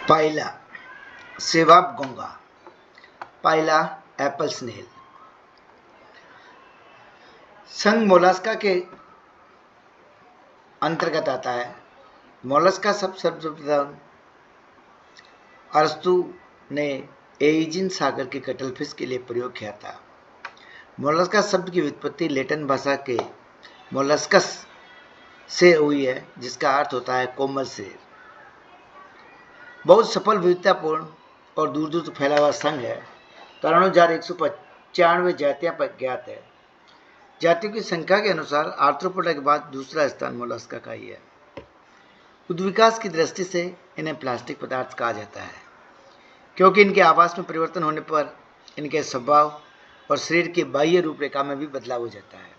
पाइला सेवाब गोंगा, पाइला Apple snail. संघ Mollusca के अंतर्गत आता है। मोलस्का शब्द सर्वप्रथम अरस्तु ने एजियन सागर के कटलफिश के लिए प्रयोग किया था। मोलस्का शब्द की व्युत्पत्ति लैटिन भाषा के मोलस्कस से हुई है, जिसका अर्थ होता है कोमल शरीर। बहुत सफल, विविधतापूर्ण और दूर दूर तक फैला हुआ संघ है। 93,195 जातियां ज्ञात है। जातियों की संख्या के अनुसार आर्थ्रोपोडा के बाद दूसरा स्थान मोलस्का का ही है। उद्विकास की दृष्टि से इन्हें प्लास्टिक पदार्थ कहा जाता है, क्योंकि इनके आवास में परिवर्तन होने पर इनके स्वभाव और शरीर की बाह्य रूपरेखा में भी बदलाव हो जाता है।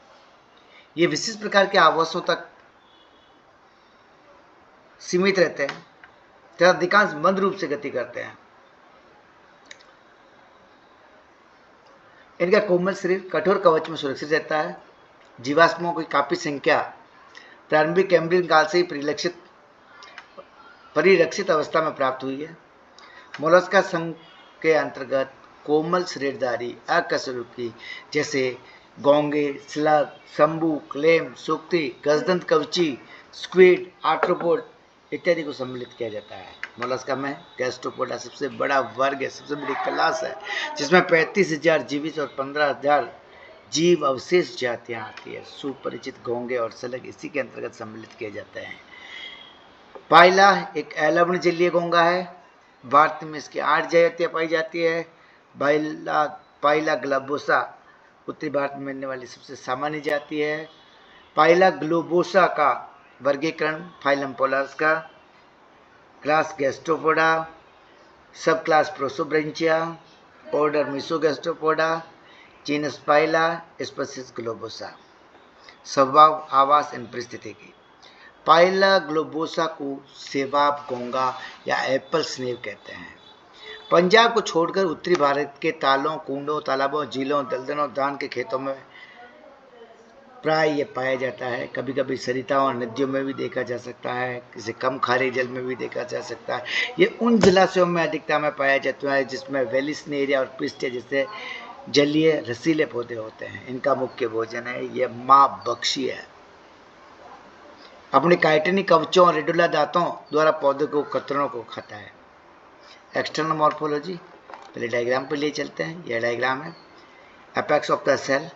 ये विशिष्ट प्रकार के आवासों तक सीमित रहते हैं तथा अधिकांश मंद रूप से गति करते हैं। इनका कोमल शरीर कठोर कवच में सुरक्षित रहता है। जीवाश्मों की काफी संख्या प्रारंभिक कैम्ब्रियन काल से ही परिरक्षित अवस्था में प्राप्त हुई है। मोलस्का संघ के अंतर्गत कोमल शरीरधारी अकशेरुकी जैसे गोंगे, स्लग, शंभू, क्लेम, सुक्ति, गजदंत कवची, स्क्विड, आर्थ्रोपोड इत्यादि को सम्मिलित किया जाता है। मोलस्का में गैस्ट्रोपोडा सबसे बड़ा वर्ग है, सबसे बड़ी क्लास है, जिसमें 35,000 जीवित और 15,000 जीव अवशेष जातियां आती है। सुपरिचित घोंगे और स्लग इसी के अंतर्गत सम्मिलित किए जाते हैं। पाइला एक अलवण जलीय घोंगा है। भारत में इसकी 8 जातियां पाई जाती है। पाइला ग्लोबोसा उत्तरी भारत में मिलने वाली सबसे सामान्य जाति है। पाइला ग्लोबोसा का वर्गीकरण फाइलम पोलास्का, क्लास गैस्ट्रोपोडा, सब क्लास प्रोसोब्रेंचिया, ऑर्डर मिसोगैस्ट्रोपोडा, जीनस पाइला, स्पीशीज ग्लोबोसा। स्वभाव, आवास एवं परिस्थिति। पाइला ग्लोबोसा को सेवाब गोंगा या एप्पल स्नेल कहते हैं। पंजाब को छोड़कर उत्तरी भारत के तालों, कुंडों, तालाबों, झीलों, दलदलों, धान के खेतों में प्राय ये पाया जाता है। कभी कभी सरिताओं और नदियों में भी देखा जा सकता है, किसी कम खारे जल में भी देखा जा सकता है। ये उन जलाशयों में अधिकता में पाया जाता है जिसमें वेलिस्नेरिया और पिस्टे जैसे जलीय रसीले पौधे होते हैं। इनका मुख्य भोजन है ये माँ बख्शी है। अपने काइटिनी कवचों और रेडुला दांतों द्वारा पौधे को कतरनों को खाता है। एक्सटर्नल मॉर्फोलॉजी, पहले डायग्राम पर ले चलते हैं। यह डायग्राम है। Apex of the shell,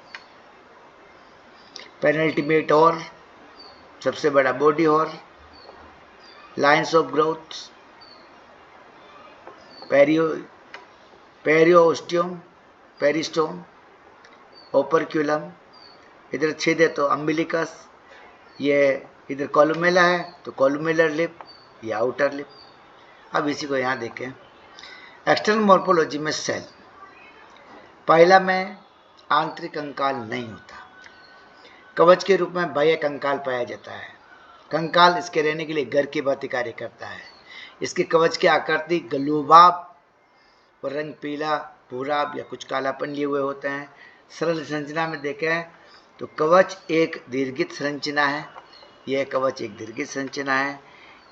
penultimate और सबसे बड़ा बॉडी और lines of growth, periosteum, peristome, operculum, इधर छेद है तो अम्बिलिकस, ये इधर कॉलुमेला है तो कॉलुमेलर लिप या आउटर लिप। अब इसी को यहाँ देखें। एक्सटर्नल मॉर्फोलॉजी में सेल, पहला में आंतरिक कंकाल नहीं होता, कवच के रूप में बाह्य कंकाल पाया जाता है। कंकाल इसके रहने के लिए घर की भांति कार्य करता है। इसके कवच की आकृति गलूबाब और रंग पीला, भूरा या कुछ कालापन लिए हुए होते हैं। सरल संरचना में देखें तो कवच एक दीर्घित संरचना है। यह कवच एक दीर्घित संरचना है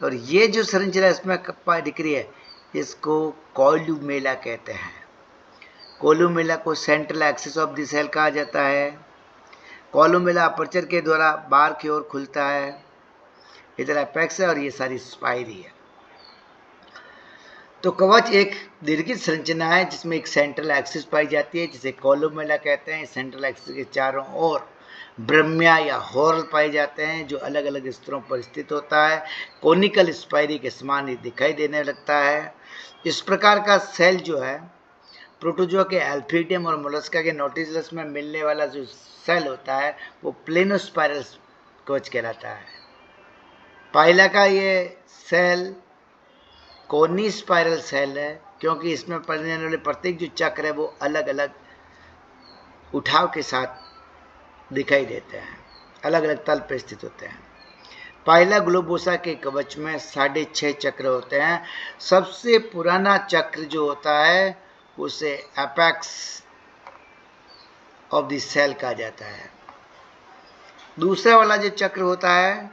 और ये जो संरचना इसमें दिख रही है इसको कोलुमेला कहते हैं। कोलुमेला को central axis of the shell कहा जाता है। कोलुमेला अपर्चर के द्वारा बाहर की ओर खुलता है। इधर एपेक्स है और ये सारी स्पाइरी है। तो कवच एक दीर्घित संरचना है जिसमें एक सेंट्रल एक्सिस पाई जाती है जिसे कोलुमेला कहते हैं। सेंट्रल एक्सिस के चारों ओर ब्रह्म्या या हॉर्ल पाए जाते हैं जो अलग अलग स्तरों पर स्थित होता है। कोनिकल स्पाइरी के समान ही दिखाई देने लगता है। इस प्रकार का सेल जो है प्रोटोजोआ के एल्फीडियम और मोलस्का के नोटिसलस में मिलने वाला जो सेल होता है वो प्लेनोस्पाइरल कवच कहलाता है। पाइला का ये सेल कोनी स्पाइरल सेल है क्योंकि इसमें पड़ने वाले प्रत्येक जो चक्र है वो अलग अलग उठाव के साथ दिखाई देते हैं, अलग अलग तल पर स्थित होते हैं। पाइला ग्लोबोसा के कवच में 6.5 चक्र होते हैं। सबसे पुराना चक्र जो होता है उसे एपेक्स ऑफ द सेल कहा जाता है। दूसरा वाला जो चक्र होता है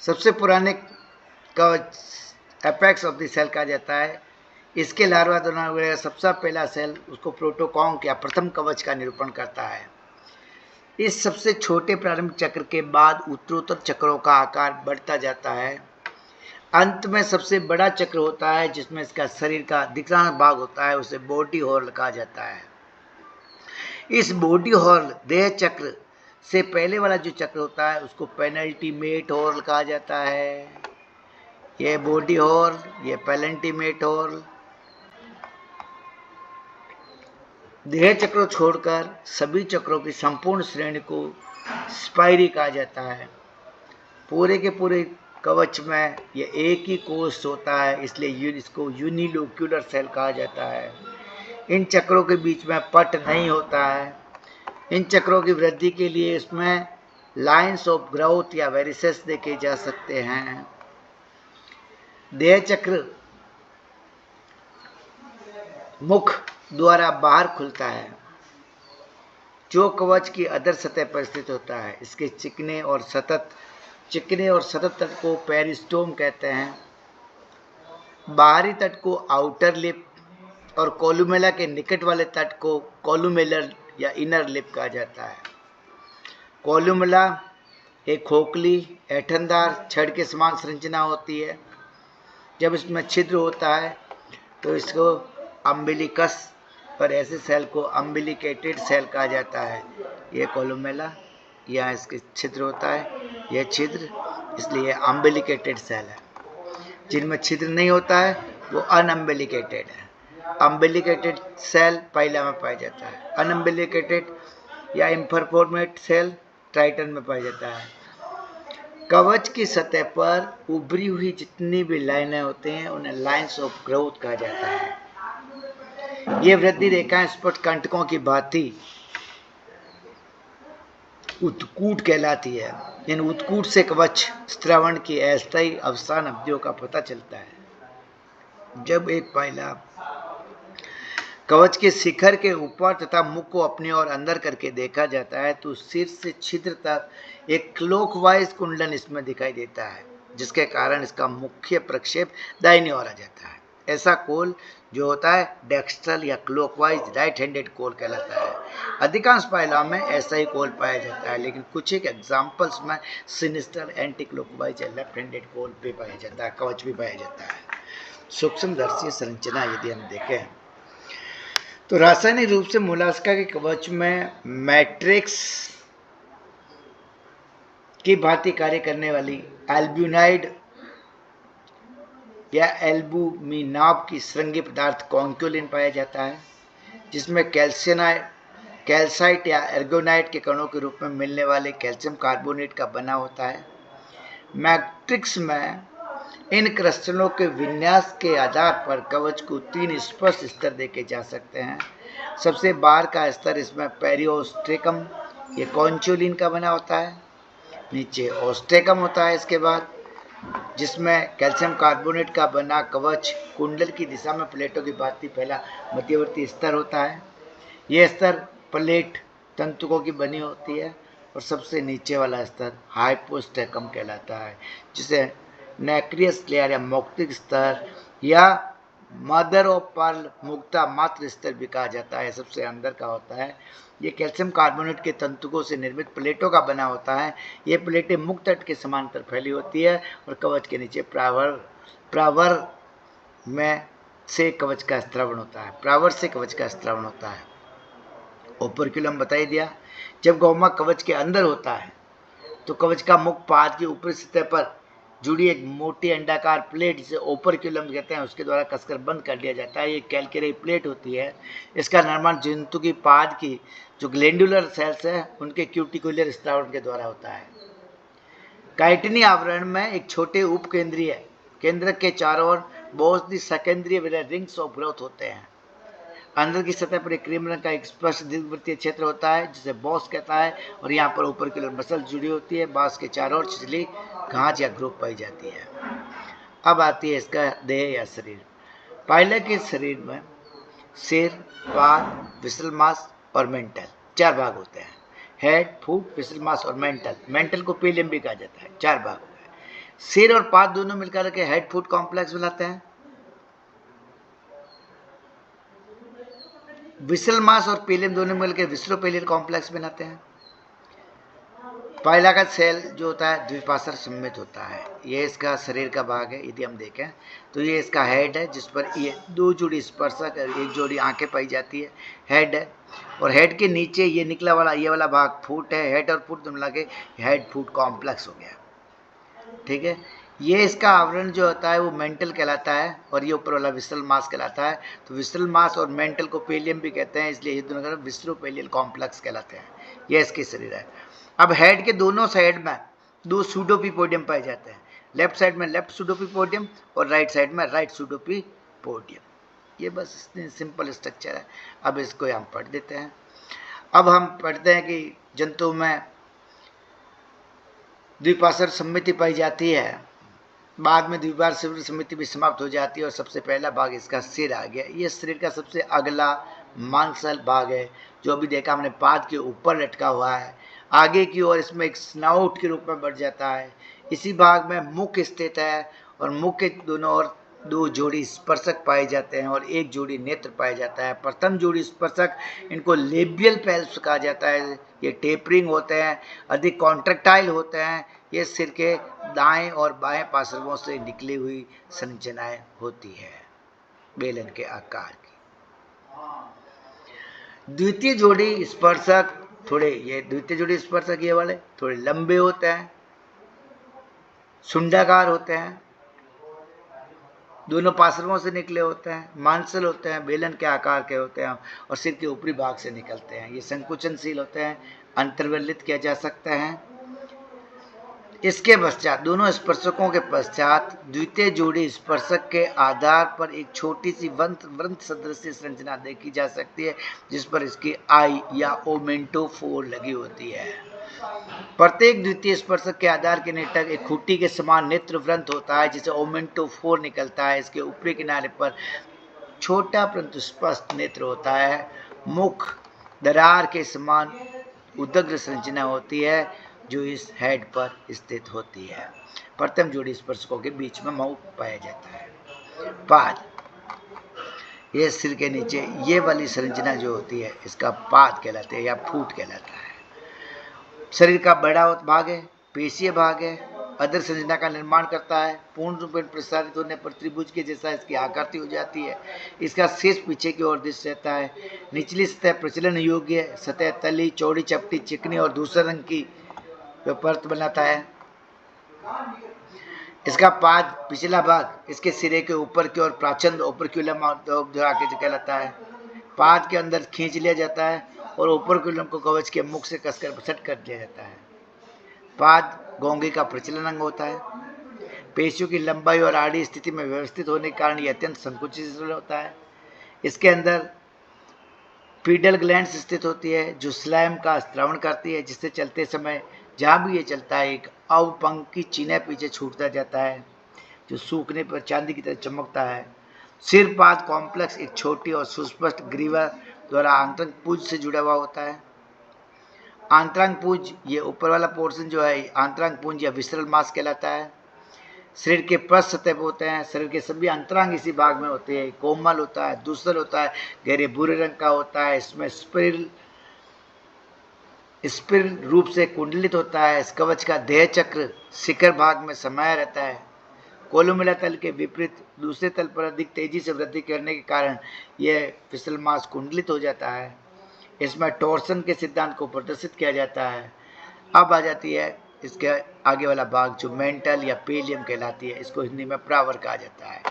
सबसे पुराने कवच एपेक्स ऑफ द सेल कहा जाता है। इसके लार्वा दौरान वगैरह सबसे पहला सेल उसको प्रोटोकॉन्क या प्रथम कवच का निरूपण करता है। इस सबसे छोटे प्रारंभिक चक्र के बाद उत्तरोत्तर चक्रों का आकार बढ़ता जाता है। अंत में सबसे बड़ा चक्र होता है जिसमें इसका शरीर का अधिकांश भाग होता है, उसे बॉडी हॉर्न कहा जाता है। इस बॉडी हॉर्न देह चक्र से पहले वाला जो चक्र होता है उसको पेनल्टीमेट हॉर्न कहा जाता है। ये बॉडी हॉर्न, ये पेनल्टीमेट हॉर्न। देह चक्रों छोड़कर सभी चक्रों की संपूर्ण श्रेणी को स्पाइरी कहा जाता है। पूरे के पूरे कवच में ये एक ही कोष होता है, इसलिए इसको यूनिलोक्यूलर सेल कहा जाता है। इन चक्रों के बीच में पट नहीं होता है। इन चक्रों की वृद्धि के लिए इसमें लाइन्स ऑफ ग्रोथ या वेरिसेस देखे जा सकते हैं। देह चक्र मुख द्वारा बाहर खुलता है जो कवच की अधर सतह पर स्थित होता है। इसके चिकने और सतत तट को पेरिस्टोम कहते हैं। बाहरी तट को आउटर लिप और कोलुमेला के निकट वाले तट को कोलुमेलर या इनर लिप कहा जाता है। कोलुमेला एक खोखली ऐंठनदार छड़ के समान संरचना होती है। जब इसमें छिद्र होता है तो इसको अम्बिलिकस और ऐसे सेल को अम्बिलिकेटेड सेल कहा जाता है। ये कोलुमेला, यहाँ इसके छिद्र होता है, यह छिद्र, इसलिए अम्बिलिकेटेड सेल है। जिनमें छिद्र नहीं होता है वो अनअम्बिलिकेटेड है। अम्बिलिकेटेड सेल पाइला में पाया जाता है। अनअम्बिलिकेटेड या इम्परफॉर्मेट सेल ट्राइटन में पाया जाता है। कवच की सतह पर उभरी हुई जितनी भी लाइनें होती हैं उन्हें लाइन्स ऑफ ग्रोथ कहा जाता है। ये वृद्धि रेखाएं स्पष्ट कंटकों की भांति उत्कूट कहलाती है। इन उत्कूट से कवच स्त्रवण की अस्थायी अवसान अवधियों का पता चलता है। जब एक पाइला कवच के शिखर के ऊपर तथा मुख को अपनी ओर अंदर करके देखा जाता है तो सिर से छिद्र तक एक क्लॉकवाइज कुंडलन इसमें दिखाई देता है, जिसके कारण इसका मुख्य प्रक्षेप दाहिनी ओर आ जाता है। ऐसा कोल जो होता है डेक्स्ट्रल या क्लॉकवाइज राइट हैंडेड कोल कहलाता है। अधिकांश पाइला में ऐसा ही कोल पाया जाता है, लेकिन कुछ एक एग्जाम्पल्स में सिनिस्टर एंटी क्लॉकवाइज या लेफ्ट हैंडेड कोल भी पाया जाता है, कवच भी पाया जाता है। सूक्ष्मदर्शी संरचना यदि हम देखें तो रासायनिक रूप से मोलास्का के कवच में मैट्रिक्स की भांति कार्य करने वाली एल्ब्यूनाइड या एल्बुमिनाब की श्रृंगी पदार्थ कॉन्क्यूलिन पाया जाता है, जिसमें कैल्साइट या एर्गोनाइट के कणों के रूप में मिलने वाले कैल्शियम कार्बोनेट का बना होता है। मैट्रिक्स में इन क्रिस्टलों के विन्यास के आधार पर कवच को 3 स्पष्ट स्तर देखे जा सकते हैं। सबसे बाहर का स्तर इसमें पेरियोस्ट्रेकम ये कॉन्चुलिन का बना होता है। नीचे ओस्ट्रेकम होता है इसके बाद, जिसमें कैल्शियम कार्बोनेट का बना कवच कुंडल की दिशा में प्लेटों की भांति पहला मध्यवर्ती स्तर होता है। यह स्तर प्लेट तंतुकों की बनी होती है और सबसे नीचे वाला स्तर हाइपोस्ट्रेकम कहलाता है, जिसे नेक्रियस लेयर या मौक्तिक स्तर या मदर ऑफ पर्ल मुक्ता मात्र स्तर भी कहा जाता है। सबसे अंदर का होता है। ये कैल्शियम कार्बोनेट के तंतुकों से निर्मित प्लेटों का बना होता है। ये प्लेटें मुक्त तट के समांतर फैली होती है और कवच के नीचे प्रावर में से कवच का स्त्रवण होता है। प्रावर से कवच का स्त्रवण होता है। ओपर्क्यूलम बताई दिया। जब गौमा कवच के अंदर होता है तो कवच का मुख पाद की ऊपरी सतह पर जुड़ी एक मोटी अंडाकार प्लेट जिसे ओपर्क्यूलम कहते हैं उसके द्वारा कसकर बंद कर दिया जाता है। ये कैलकेरी प्लेट होती है। इसका निर्माण जंतु की पाद की जो ग्लैंडुलर सेल्स है उनके क्यूटिकुलर स्त्रावण के द्वारा होता है। काइटिनी आवरण में एक छोटे उपकेंद्रीय केंद्रक के चारों ओर बहुत सी सेकेंडरी रिंग्स ऑफ ग्रोथ होते हैं। अंदर की सतह पर एक क्रीम रंग का एक स्पष्ट दीर्घवृत्तीय क्षेत्र होता है जिसे बॉस कहता है और यहाँ पर ऊपर की ओर मसल जुड़ी होती है। बांस के चारों ओर छिछली घांच या ग्रुप पाई जाती है। अब आती है इसका देह या शरीर। पाइला के शरीर में सिर, पाद, विसल मास और मेंटल 4 भाग होते हैं। हेड, फुट, विसल मास और मेंटल को पीलियम भी कहा जाता है। 4 भाग होते हैं। सिर और पाद दोनों मिलकर के हेड फुट कॉम्प्लेक्स बनाते हैं। विसल मास और पेलियम दोनों मिलकर विसरोपेलियल कॉम्प्लेक्स बनाते हैं। पाइला का सेल जो होता है द्विपार्श्व सममित होता है। ये इसका शरीर का भाग है। यदि हम देखें तो ये इसका हेड है, जिस पर ये दो जोड़ी स्पर्शक और एक जोड़ी आंखें पाई जाती है, हेड है। और हेड के नीचे ये निकला वाला ये वाला भाग फुट है। हेड और फुट दोनों लगे हेड फुट कॉम्प्लेक्स हो गया। ठीक है, ये इसका आवरण जो होता है वो मेंटल कहलाता है और ये ऊपर वाला विसरल मास कहलाता है। तो विसरल मास और मेंटल को पेलियम भी कहते हैं, इसलिए ये दोनों का विसरोपेलियल कॉम्प्लेक्स कहलाते हैं। यह इसके शरीर है। अब हेड के दोनों साइड में दो सूडोपीपोडियम पाए जाते हैं। लेफ्ट साइड में लेफ्ट सूडोपीपोडियम और राइट साइड में राइट सूडोपीपोडियम। ये बस सिंपल स्ट्रक्चर है। अब इसको हम पढ़ देते हैं। अब हम पढ़ते हैं कि जंतु में द्विपार्श्व सममिति पाई जाती है, बाद में द्विपार्श्व सममिति भी समाप्त हो जाती है और सबसे पहला भाग इसका सिर आ गया। ये शरीर का सबसे अगला मांसल भाग है, जो अभी देखा हमने पाद के ऊपर लटका हुआ है। आगे की ओर इसमें एक स्नाउट के रूप में बढ़ जाता है। इसी भाग में मुख स्थित है और मुख के दोनों ओर दो जोड़ी स्पर्शक पाए जाते हैं और एक जोड़ी नेत्र पाया जाता है। प्रथम जोड़ी स्पर्शक इनको लेबियल पेल्स कहा जाता है। ये टेपरिंग होते हैं, अधिक कॉन्ट्रैक्टाइल होते हैं। ये सिर के दाएं और बाएं पार्श्वों से निकली हुई संरचनाएं होती है, बेलन के आकार की। द्वितीय जोड़ी स्पर्शक द्वितीय जोड़ी स्पर्शक ये वाले थोड़े लंबे होते हैं, सुंडाकार होते हैं, दोनों पार्श्वों से निकले होते हैं, मांसल होते हैं, बेलन के आकार के होते हैं और सिर के ऊपरी भाग से निकलते हैं। ये संकुचनशील होते हैं, अंतर्वलित किया जा सकता है। इसके पश्चात दोनों स्पर्शकों के पश्चात द्वितीय जोड़ी स्पर्शक के आधार पर एक छोटी सी वृंत सदृश संरचना देखी जा सकती है, जिस पर इसकी आई या ओमेंटोफोर लगी होती है। प्रत्येक द्वितीय स्पर्शक के आधार के निकट एक खूंटी के समान नेत्र वृंत होता है, जिसे ओमेंटोफोर निकलता है। इसके ऊपरी किनारे पर छोटा परंतु स्पष्ट नेत्र होता है। मुख दरार के समान उदग्र संरचना होती है, जो इस हेड पर स्थित होती है। प्रथम जोड़ी स्पर्शकों के बीच में मुख पाया जाता है। पाद, ये सिर के नीचे ये वाली संरचना जो होती है इसका पाद कहलाते हैं या फूट कहलाता है। शरीर का बड़ा भाग है, पेशीय भाग है, अदर संरचना का निर्माण करता है। पूर्ण रूप में प्रसारित होने पर त्रिभुज के जैसा इसकी आकृति हो जाती है। इसका शेष पीछे की ओर दृश्य रहता है। निचली सतह प्रचलन योग्य सतह तली चौड़ी चपटी चिकनी और दूसरे रंग की परत बनाता है। इसका पाद पिछला भाग इसके सिरे के ऊपर की ओर प्राचंद ओपर्क्यूलम कहलाता है। पाद के अंदर खींच लिया जाता है और ओपर्क्यूलम को कवच के मुख से कसकर बसट कर दिया जाता है। पाद घोंघे का प्रचलन अंग होता है। पेशियों की लंबाई और आड़ी स्थिति में व्यवस्थित होने के कारण यह अत्यंत संकुचित होता है। इसके अंदर पीडल ग्लैंड स्थित होती है, जो स्लाइम का स्त्रावण करती है, जिससे चलते समय जहाँ भी ये चलता है एक अवपंकी चिन्ह पीछे छूटता जाता है, जो सूखने पर चांदी की तरह चमकता है। सिर पाद कॉम्प्लेक्स एक छोटी और सुस्पष्ट ग्रीवा द्वारा आंतरिक पूंज से जुड़ा हुआ होता है। आंतरांग पूंज, ये ऊपर वाला पोर्शन जो है आंतरांग पूंज या विसरल मास कहलाता है। शरीर के पृष्ठ सतह पर होते हैं। शरीर के सभी अंतरांग इसी भाग में होते हैं। कोमल होता है, दूसर होता है, गहरे भूरे रंग का होता है। इसमें स्पिरल रूप से कुंडलित होता है। इस कवच का देह चक्र शिखर भाग में समाया रहता है। कोलुमेला तल के विपरीत दूसरे तल पर अधिक तेजी से वृद्धि करने के कारण यह फिसल मास कुंडलित हो जाता है। इसमें टॉर्सन के सिद्धांत को प्रदर्शित किया जाता है। अब आ जाती है इसके आगे वाला भाग जो मेंटल या पेलियम कहलाती है। इसको हिंदी में प्रावर कहा जाता है।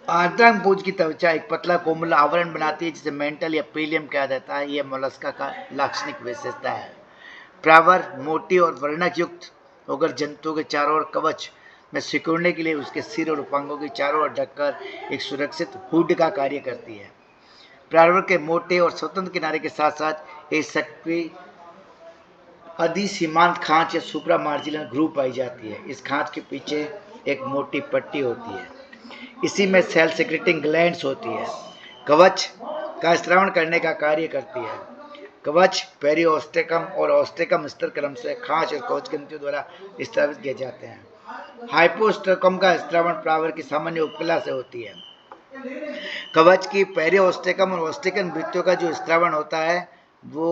आंतरांग पूंज की त्वचा एक पतला कोमल आवरण बनाती है, जिसे मेंटल या पेलियम कहा जाता है। यह मोलस्का का लाक्षणिक विशेषता है। प्रावर मोटी और वर्णक युक्त होकर जंतुओं के चारों ओर कवच में सिकुड़ने के लिए उसके सिर और उपांगों के चारों ओर ढककर एक सुरक्षित हुड का कार्य करती है। प्रावर के मोटे और स्वतंत्र किनारे के साथ साथ एक सक्रिय अधिसीमांत खांच या सुप्रा मार्जिनल ग्रूव पाई जाती है। इस खांच के पीछे एक मोटी पट्टी होती है। इसी में सेल सेक्रेटिंग ग्लैंड्स होती है, कवच का स्त्रावण करने का कार्य करती है। कवच पेरिओस्टेकम और ओस्टेकम स्तर क्रम से खांच और कवच ग्रंथियों द्वारा स्त्रावित किए जाते हैं। हाइपोस्टेकम का स्त्रावण प्रावर की सामान्य उपकला से होती है। कवच की पेरिओस्टेकम और ओस्टेकम भित्तियों का जो स्त्रावण होता है वो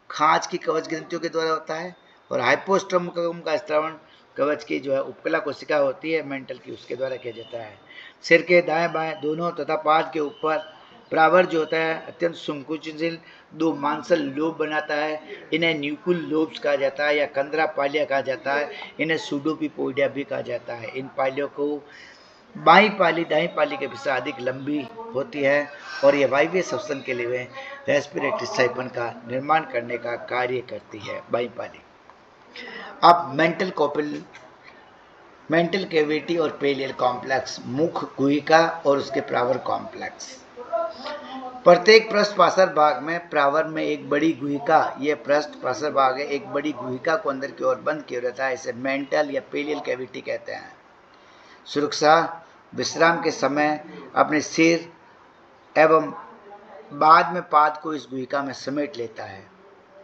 खांच की कवच ग्रंथियों के द्वारा होता है, और हाइपोस्टेकम का स्त्रावण कवच की जो है उपकला कोशिका होती है मेंटल की, उसके द्वारा किया जाता है। सिर के दाएं बाएं दोनों तथा पाद के ऊपर प्रावर जो होता है अत्यंत संकुचित दो मांसल लोब बनाता है। इन्हें न्यूक्ल लोब्स कहा जाता है या कंदरा पालिया कहा जाता है। इन्हें सूडोपिपोडिया भी कहा जाता है। इन पालियों को बाई पाली दाई पाली के अपेक्षा अधिक लंबी होती है और यह वायवीय श्वसन के लिए रेस्पिरेटरी साइफन का निर्माण करने का कार्य करती है बाई पाली। अब मेंटल कैविटी और पेलियल कॉम्प्लेक्स, मुख गुहिका और उसके प्रावर कॉम्प्लेक्स। प्रत्येक पृष्ठ पार्श्व भाग में प्रावर में एक बड़ी गुहिका, यह पृष्ठ पार्श्व भाग है, एक बड़ी गुहिका को अंदर की ओर बंद किया रहता है। इसे मेंटल या पेलियल कैविटी कहते हैं। सुरक्षा विश्राम के समय अपने सिर एवं बाद में पाद को इस गुहिका में समेट लेता है।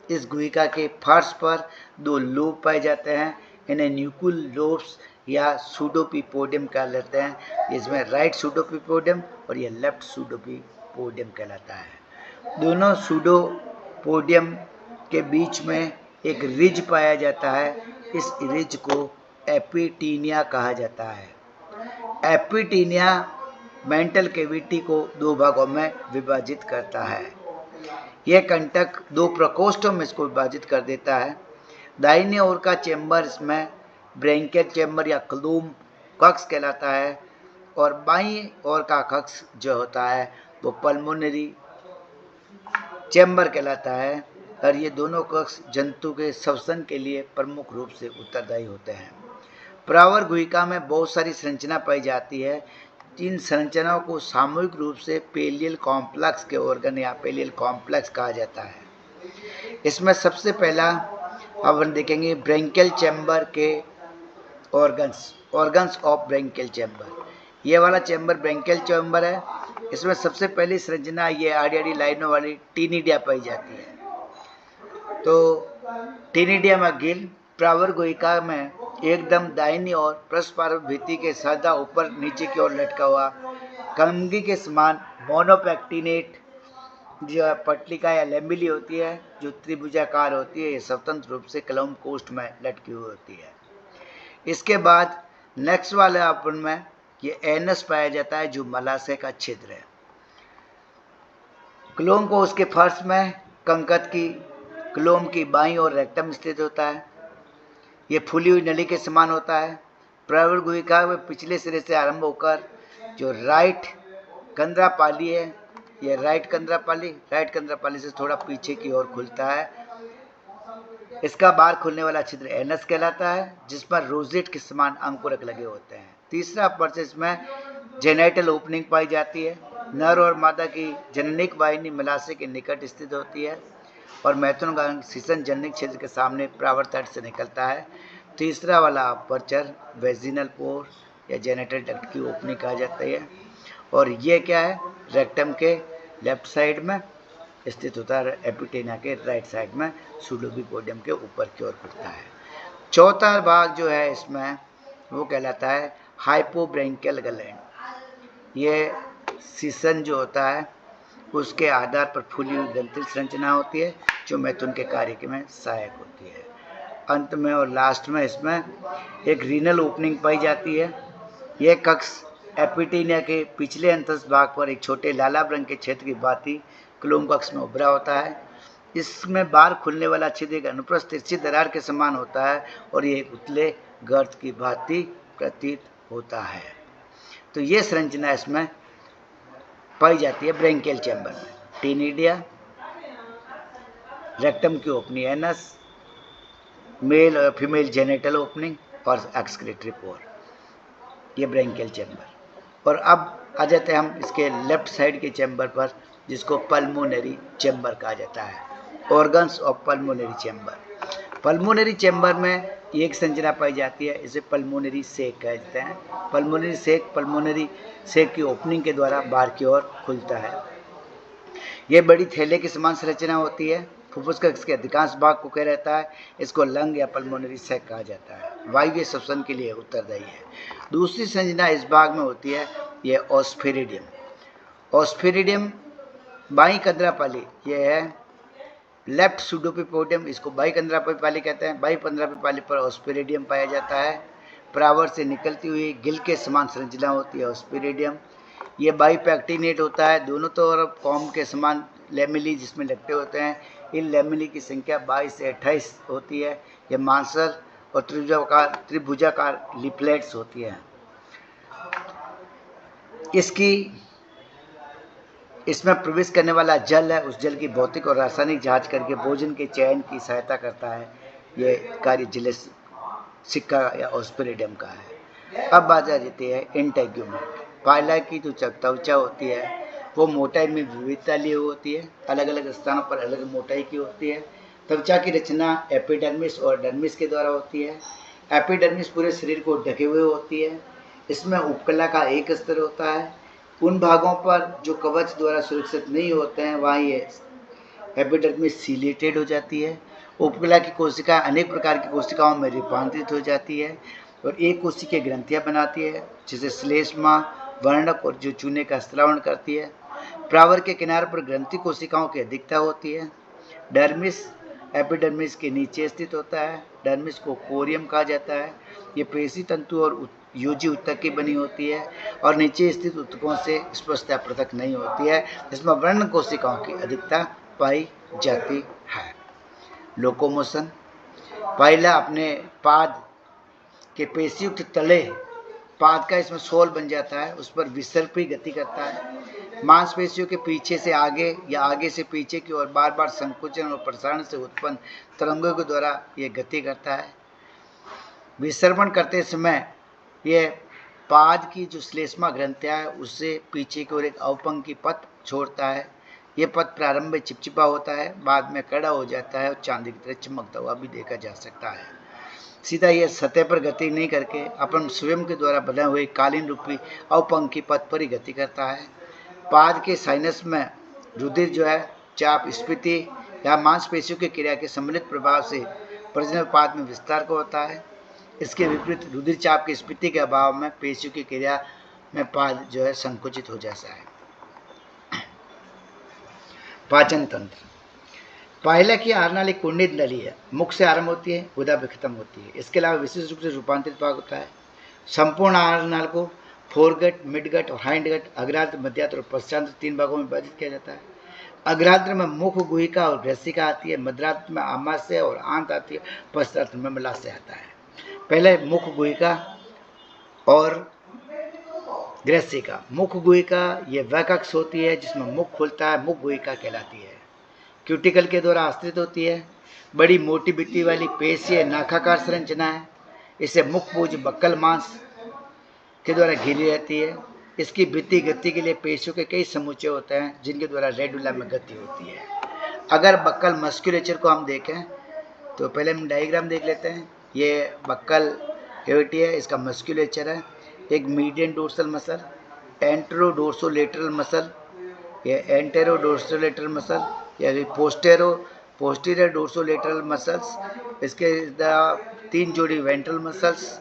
इस गुहिका के फर्श पर दो लोब पाए जाते हैं। इन्हें न्यूक्ल लोब्स या सूडोपिपोडियम कह लेते हैं। इसमें राइट सूडोपिपोडियम और यह लेफ्ट सूडोपिपोडियम कहलाता है। दोनों सूडोपोडियम के बीच में एक रिज पाया जाता है। इस रिज को एपिटीनिया कहा जाता है। एपिटीनिया मेंटल कैविटी को दो भागों में विभाजित करता है। यह कंटक दो प्रकोष्ठों में इसको विभाजित कर देता है। दाहिने ओर का चेंबर इसमें ब्रैंकियल चेंबर या क्लूम कक्ष कहलाता है, और बाईं ओर का कक्ष जो होता है वो पल्मोनरी चेंबर कहलाता है। और ये दोनों कक्ष जंतु के श्वसन के लिए प्रमुख रूप से उत्तरदायी होते हैं। प्रावर गुहिका में बहुत सारी संरचना पाई जाती है। इन संरचनाओं को सामूहिक रूप से पेलियल कॉम्प्लेक्स के ऑर्गन या पेलियल कॉम्प्लेक्स कहा जाता है। इसमें सबसे पहला अपन देखेंगे ब्रैंकियल चैम्बर के ऑर्गन्स ऑफ ब्रैंकियल चैम्बर। ये वाला चैम्बर ब्रैंकियल चैम्बर है। इसमें सबसे पहली संरचना ये आड़ी आड़ी लाइनों वाली टीनिडिया पाई जाती है। तो टीनिडिया में गिल प्रावर गुहिका में एकदम दाहिनी ओर पृष्ठपार्श्व भित्ति के सादा ऊपर नीचे की ओर लटका हुआ कंगी के समान मोनोपेक्टिनेट जो पटलिका या लेम्बिली होती है, जो त्रिभुजाकार होती है, ये स्वतंत्र रूप से कलम कोष्ठ में लटकी हुई होती है। इसके बाद नेक्स्ट वाले अपन में ये एनस पाया जाता है जो मलाशय का छिद्र है। क्लोम को उसके फर्श में कंकत की क्लोम की बाईं ओर रेक्टम स्थित होता है। ये फूली हुई नली के समान होता है। प्रावर गुहिका में पिछले सिरे से आरंभ होकर जो राइट कंदरापाली है, ये राइट कंदरापाली से थोड़ा पीछे की ओर खुलता है। इसका बाहर खुलने वाला छिद्र एनस कहलाता है, जिस पर रोजेट के समान अंकुरक लगे होते हैं। तीसरा पर्चेस में जेनेटल ओपनिंग पाई जाती है। नर और मादा की जननिक वाहिनी मलाशय के निकट स्थित होती है और मैथुन का सीसन जननिक क्षेत्र के सामने प्रावर तट से निकलता है। तीसरा वाला अपर्चर वेजिनल पोर या जेनेटल डक्ट की ओपनिंग कहा जाता है, और ये क्या है रेक्टम के लेफ्ट साइड में स्थित होता है, एपिटेना के राइट साइड में सूडोपिपोडियम के ऊपर की ओर खुलता है। चौथा भाग जो है इसमें वो कहलाता है हाइपोब्रैंकियल ग्लैंड। ये सीसन जो होता है उसके आधार पर फूली हुई ग्रंथि संरचना होती है जो मैथुन के कार्य में सहायक होती है। अंत में और लास्ट में इसमें एक रीनल ओपनिंग पाई जाती है। यह कक्ष एपिटेनिया के पिछले अंतस्थ भाग पर एक छोटे लालाभ रंग के क्षेत्र की भांति क्लोम कक्ष में उभरा होता है। इसमें बाहर खुलने वाला छिद्र एक अनुप्रस्थ तिरछी दरार के समान होता है और ये एक उतले गर्त की भांति प्रतीत होता है। तो ये संरचना इसमें पाई जाती है ब्रैंकियल चैम्बर में। टीनिडिया, रेक्टम की ओपनिंग एनस, मेल और फीमेल जेनेटल ओपनिंग और एक्सक्रीटरी पोर, ये ब्रैंकियल चैम्बर। और अब आ जाते हैं हम इसके लेफ्ट साइड के चैम्बर पर जिसको पल्मोनरी चैम्बर कहा जाता है। Organs of pulmonary chamber. Pulmonary chamber में एक संरचना पाई जाती है, इसे पल्मोनरी सेक कहते हैं। पल्मोनरी सेक की ओपनिंग के द्वारा बाहर की ओर खुलता है। यह बड़ी थैले की समान संरचना होती है। फुफ्फुस का इसके अधिकांश भाग को कह रहता है। इसको लंग या पल्मोनरी सैक कहा जाता है। वायवीय श्वसन के लिए उत्तरदायी है। दूसरी संरचना इस भाग में होती है, ये ऑस्फेरिडियम। ऑस्फेरिडियम बाई कंदरापाली, यह है लेफ्ट सुडोपिपोडियम, इसको बाई कंदरापाली कहते हैं। बाई कंदरापाली पर ऑस्फेरिडियम पाया जाता है। प्रावर से निकलती हुई गिल के समान संरचना होती है ऑस्फेरिडियम। ये बाईपैक्टिनेट होता है, दोनों तरफ कॉम के समान लेमिली जिसमें लट्टे होते हैं। इन लेमिली की संख्या 22 से 28 होती है। यह मांसल और त्रिभुजाकार लिपलेट्स होती है। इसमें प्रवेश करने वाला जल है, उस जल की भौतिक और रासायनिक जांच करके भोजन के चयन की सहायता करता है। ये कार्य जिलेस सिक्का या ऑस्फेरिडियम का है। अब बात आ जाती है इंटेग्यूमेंट। पाइला की जो त्वचा होती है वो मोटाई में विविधता लिए होती है, अलग अलग स्थानों पर अलग मोटाई की होती है। त्वचा की रचना एपिडर्मिस और डर्मिस के द्वारा होती है। एपिडर्मिस पूरे शरीर को ढके हुए होती है। इसमें उपकला का एक स्तर होता है। उन भागों पर जो कवच द्वारा सुरक्षित नहीं होते हैं वहाँ ये एपिडर्मिस सीलेटेड हो जाती है। उपकला की कोशिका अनेक प्रकार की कोशिकाओं में रूपांतरित हो जाती है और एक कोशिकीय ग्रंथियां बनाती है, जिसे श्लेष्मा, वर्णक और जो चूने का स्त्रावण करती है। प्रावर के किनारे पर ग्रंथि कोशिकाओं की अधिकता होती है। डर्मिस एपिडर्मिस के नीचे स्थित होता है। डर्मिस को कोरियम कहा जाता है। ये पेशी तंतु और योजी ऊतक की बनी होती है और नीचे स्थित ऊतकों से स्पष्टता पृथक नहीं होती है, जिसमें वर्ण कोशिकाओं की अधिकता पाई जाती है। लोकोमोशन, पाइला अपने पाद के पेशीयुक्त तले, पाद का इसमें सोल बन जाता है, उस पर विसर्पी गति करता है। मांसपेशियों के पीछे से आगे या आगे से पीछे की ओर बार बार संकुचन और प्रसारण से उत्पन्न तरंगों के द्वारा यह गति करता है। विसर्पण करते समय यह पाद की जो श्लेष्मा ग्रंथियां है उससे पीछे की ओर एक अवपंक्ति पथ छोड़ता है। यह पथ प्रारंभ में चिपचिपा होता है, बाद में कड़ा हो जाता है और चांदी की तरह चमकता हुआ भी देखा जा सकता है। सीधा यह सतह पर गति नहीं करके अपन स्वयं के द्वारा बने हुए कालीन रूपी अवपंक्ति पथ पर ही गति करता है। पाद के साइनस में रुधिर जो है चाप स्फीति या मांसपेशियों की क्रिया के सम्मिलित प्रभाव से प्रजनन पाद में विस्तार को होता है। इसके विपरीत रुधिर चाप की स्फीति के अभाव में पेशियों की क्रिया में पाद जो है संकुचित हो जाता है। पाचन तंत्र, पाइला की आहारनाली कुंडित नली है, मुख से आरंभ होती है, गुदा पे खत्म होती है। इसके अलावा विशेष रूप से रूपांतरित भाग होता है। संपूर्ण आहारनाल को फोरगट, मिडगट और हाइंडगट, अग्रांत्र, मध्यांत्र और पश्चांत्र 3 भागों में विभाजित किया जाता है। अग्रांत्र में मुख गुहिका और ग्रसिका आती है, मध्यांत्र में आमाशय और आंत आती है, पश्चांत्र में मलाशय आता है। पहले मुख गुहिका और ग्रसिका। मुख गुहिका ये वह कक्ष होती है जिसमें मुख खुलता है, मुख गुहिका कहलाती है। क्यूटिकल के द्वारा आश्रित होती है। बड़ी मोटी भित्ति वाली पेशीय नाखाकार संरचना है। इसे मुख पूज बक्कल मांस के द्वारा घिरी रहती है। इसकी भित्ति गति के लिए पेशियों के कई समुच्चय होते हैं जिनके द्वारा रेडुला में गति होती है। अगर बक्कल मस्क्यूलेचर को हम देखें तो पहले हम डायग्राम देख लेते हैं। ये बक्कल कैविटी है, इसका मस्क्यूलेचर है। एक median dorsal muscle, anterodorsolateral muscle, ये एंटेरो डोर्सोलेटरल मसल, या पोस्टीरियर डोर्सोलेटरल मसल्स। इसके 3 जोड़ी वेंट्रल मसल्स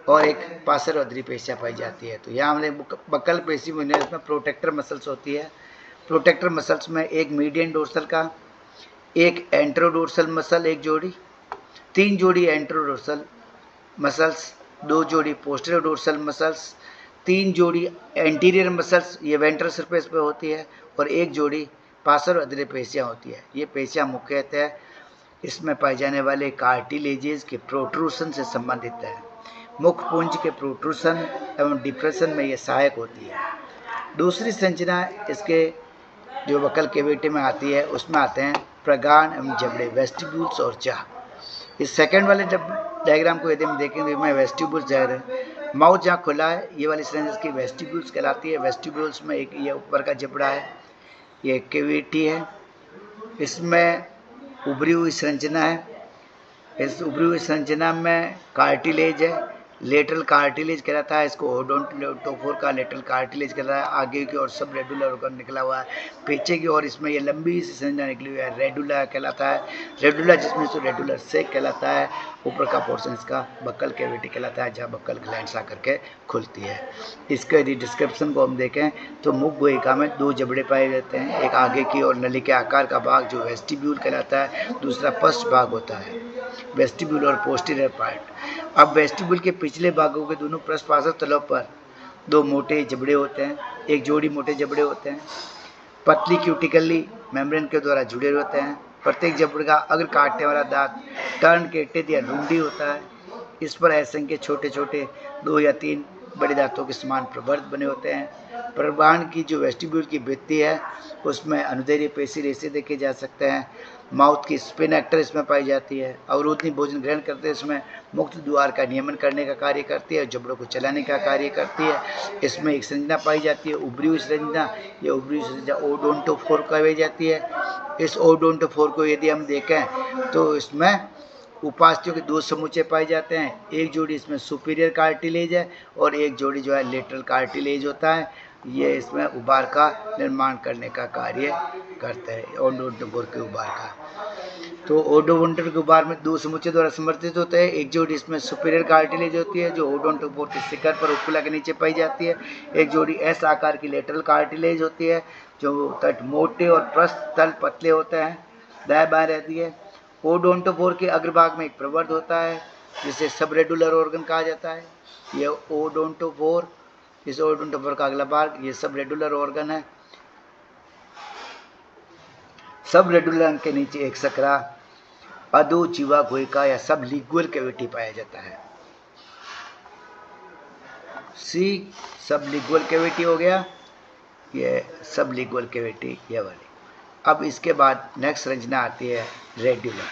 और एक पार्श्वअधरी पेशियाँ पाई जाती है। तो यहाँ हमने बक्कल पेशी में प्रोटेक्टर मसल्स होती है। प्रोटेक्टर मसल्स में एक मीडियन डोर्सल का, एक एंटेरोडोर्सल मसल एक जोड़ी, 3 जोड़ी एंटेरोडोर्सल मसल्स, 2 जोड़ी पोस्टीरियर डोर्सल मसल्स, 3 जोड़ी एंटीरियर मसल्स ये वेंट्रल सरफेस पे होती है और 1 जोड़ी पार्श्वअधरी पेशियाँ होती है। ये पेशियाँ मुख्यतः इसमें पाए जाने वाले कार्टिलेजेस के प्रोट्रूशन से संबंधित है। मुख पुंज के प्रोट्रूशन एवं डिप्रेशन में ये सहायक होती है। दूसरी संरचना इसके जो बक्कल कैविटी में आती है उसमें आते हैं प्रगान एवं जबड़े, वेस्टिब्यूल्स और चाह। इस सेकंड वाले डायग्राम को यदि हम देखेंगे तो वेस्टिब्यूल्स जा रहे हैं। माउथ जहाँ खुला है ये वाली संरचना इसकी वेस्टिब्यूल्स कहलाती है। वेस्टिब्यूल्स में एक ये ऊपर का जबड़ा है, ये कैविटी है, इसमें उभरी हुई संरचना है। इस उभरी हुई संरचना में कार्टिलेज है, लेटरल कार्टिलेज कहलाता है, इसको ओडोंटोफोर का लेटरल कार्टिलेज कहलाता है। आगे की ओर सब रेडुलर ऑर्गन निकला हुआ है, पीछे की ओर इसमें ये लंबी सी संरचना निकली हुई है, रेडुला कहलाता है। रेडुला जिसमें से रेडुलर सेक कहलाता है। ऊपर का पोर्शन इसका बक्कल कैविटी कहलाता है, जहाँ बक्कल ग्लैंड्स आकर के खुलती है। इसका यदि डिस्क्रिप्शन को हम देखें तो मुख गुहिका में 2 जबड़े पाए जाते हैं, एक आगे की ओर नली के आकार का भाग जो वेस्टिब्यूल कहलाता है, दूसरा पश्च भाग होता है, वेस्टिब्यूल और पोस्टीरियर पार्ट। अब वेस्टिब्यूल के पिछले भागों के दोनों पृष्ठपार्श्व तलों पर 2 मोटे जबड़े होते हैं, एक जोड़ी मोटे जबड़े होते हैं, पतली क्यूटिकली मेम्ब्रेन के द्वारा जुड़े होते हैं। प्रत्येक जबड़े का अग्र काटने वाला दांत टर्नकेटेड या रुंडी होता है। इस पर असंख्य छोटे छोटे 2 या 3 बड़े दांतों के समान प्रवर्त बने होते हैं। प्रवाहन की जो वेस्टिब्यूल की भित्ति है उसमें अनुदैर्ध्य पेशी रेशे देखे जा सकते हैं। माउथ की स्पिनेक्टर इसमें पाई जाती है। अवरोधनी भोजन ग्रहण करते हैं, इसमें मुक्त द्वार का नियमन करने का कार्य करती है, जबड़ों को चलाने का कार्य करती है। इसमें एक संरचना पाई जाती है, उभरी हुई संरचना। ये उभरी हुई संरचना ओडोंटोफोर कही जाती है। इस ओडोंटोफोर को यदि हम देखें तो इसमें उपास्थियों के 2 समुच्चय पाए जाते हैं। एक जोड़ी इसमें सुपीरियर कार्टिलेज है और एक जोड़ी जो है लेटरल कार्टिलेज होता है। ये इसमें उभार का निर्माण करने का कार्य करता है, ओडोंटोफोर के उभार का। तो ओडोंटोफोर के उभार में 2 समुच्चय द्वारा समर्थित होते हैं। एक जोड़ी इसमें सुपीरियर कार्टिलेज होती है जो ओडोंटोफोर के शिखर पर उपकुला के नीचे पाई जाती है। एक जोड़ी एस आकार की लेटरल कार्टिलेज होती है जो तट मोटे और पृष्ठ तल पतले होते हैं, दाएं बाएं रहती है। ओडोंटोफोर के अग्रभाग में एक प्रवर्ध होता है जिसे सबरेडुलर ऑर्गन कहा जाता है। यह ओडोंटोफोर, इस ओडोंटोफोर का अगला भाग ये सबरेडुलर ऑर्गन है। सबरेडुलर अंग के नीचे एक सकरा अधोजिह्वा गुहिका या सबलिंगुअल कैविटी पाया जाता है। सी सबलिंगुअल कैविटी हो गया, ये सबलिंगुअल कैविटी ये वाली। अब इसके बाद नेक्स्ट संरचना आती है रेडुला।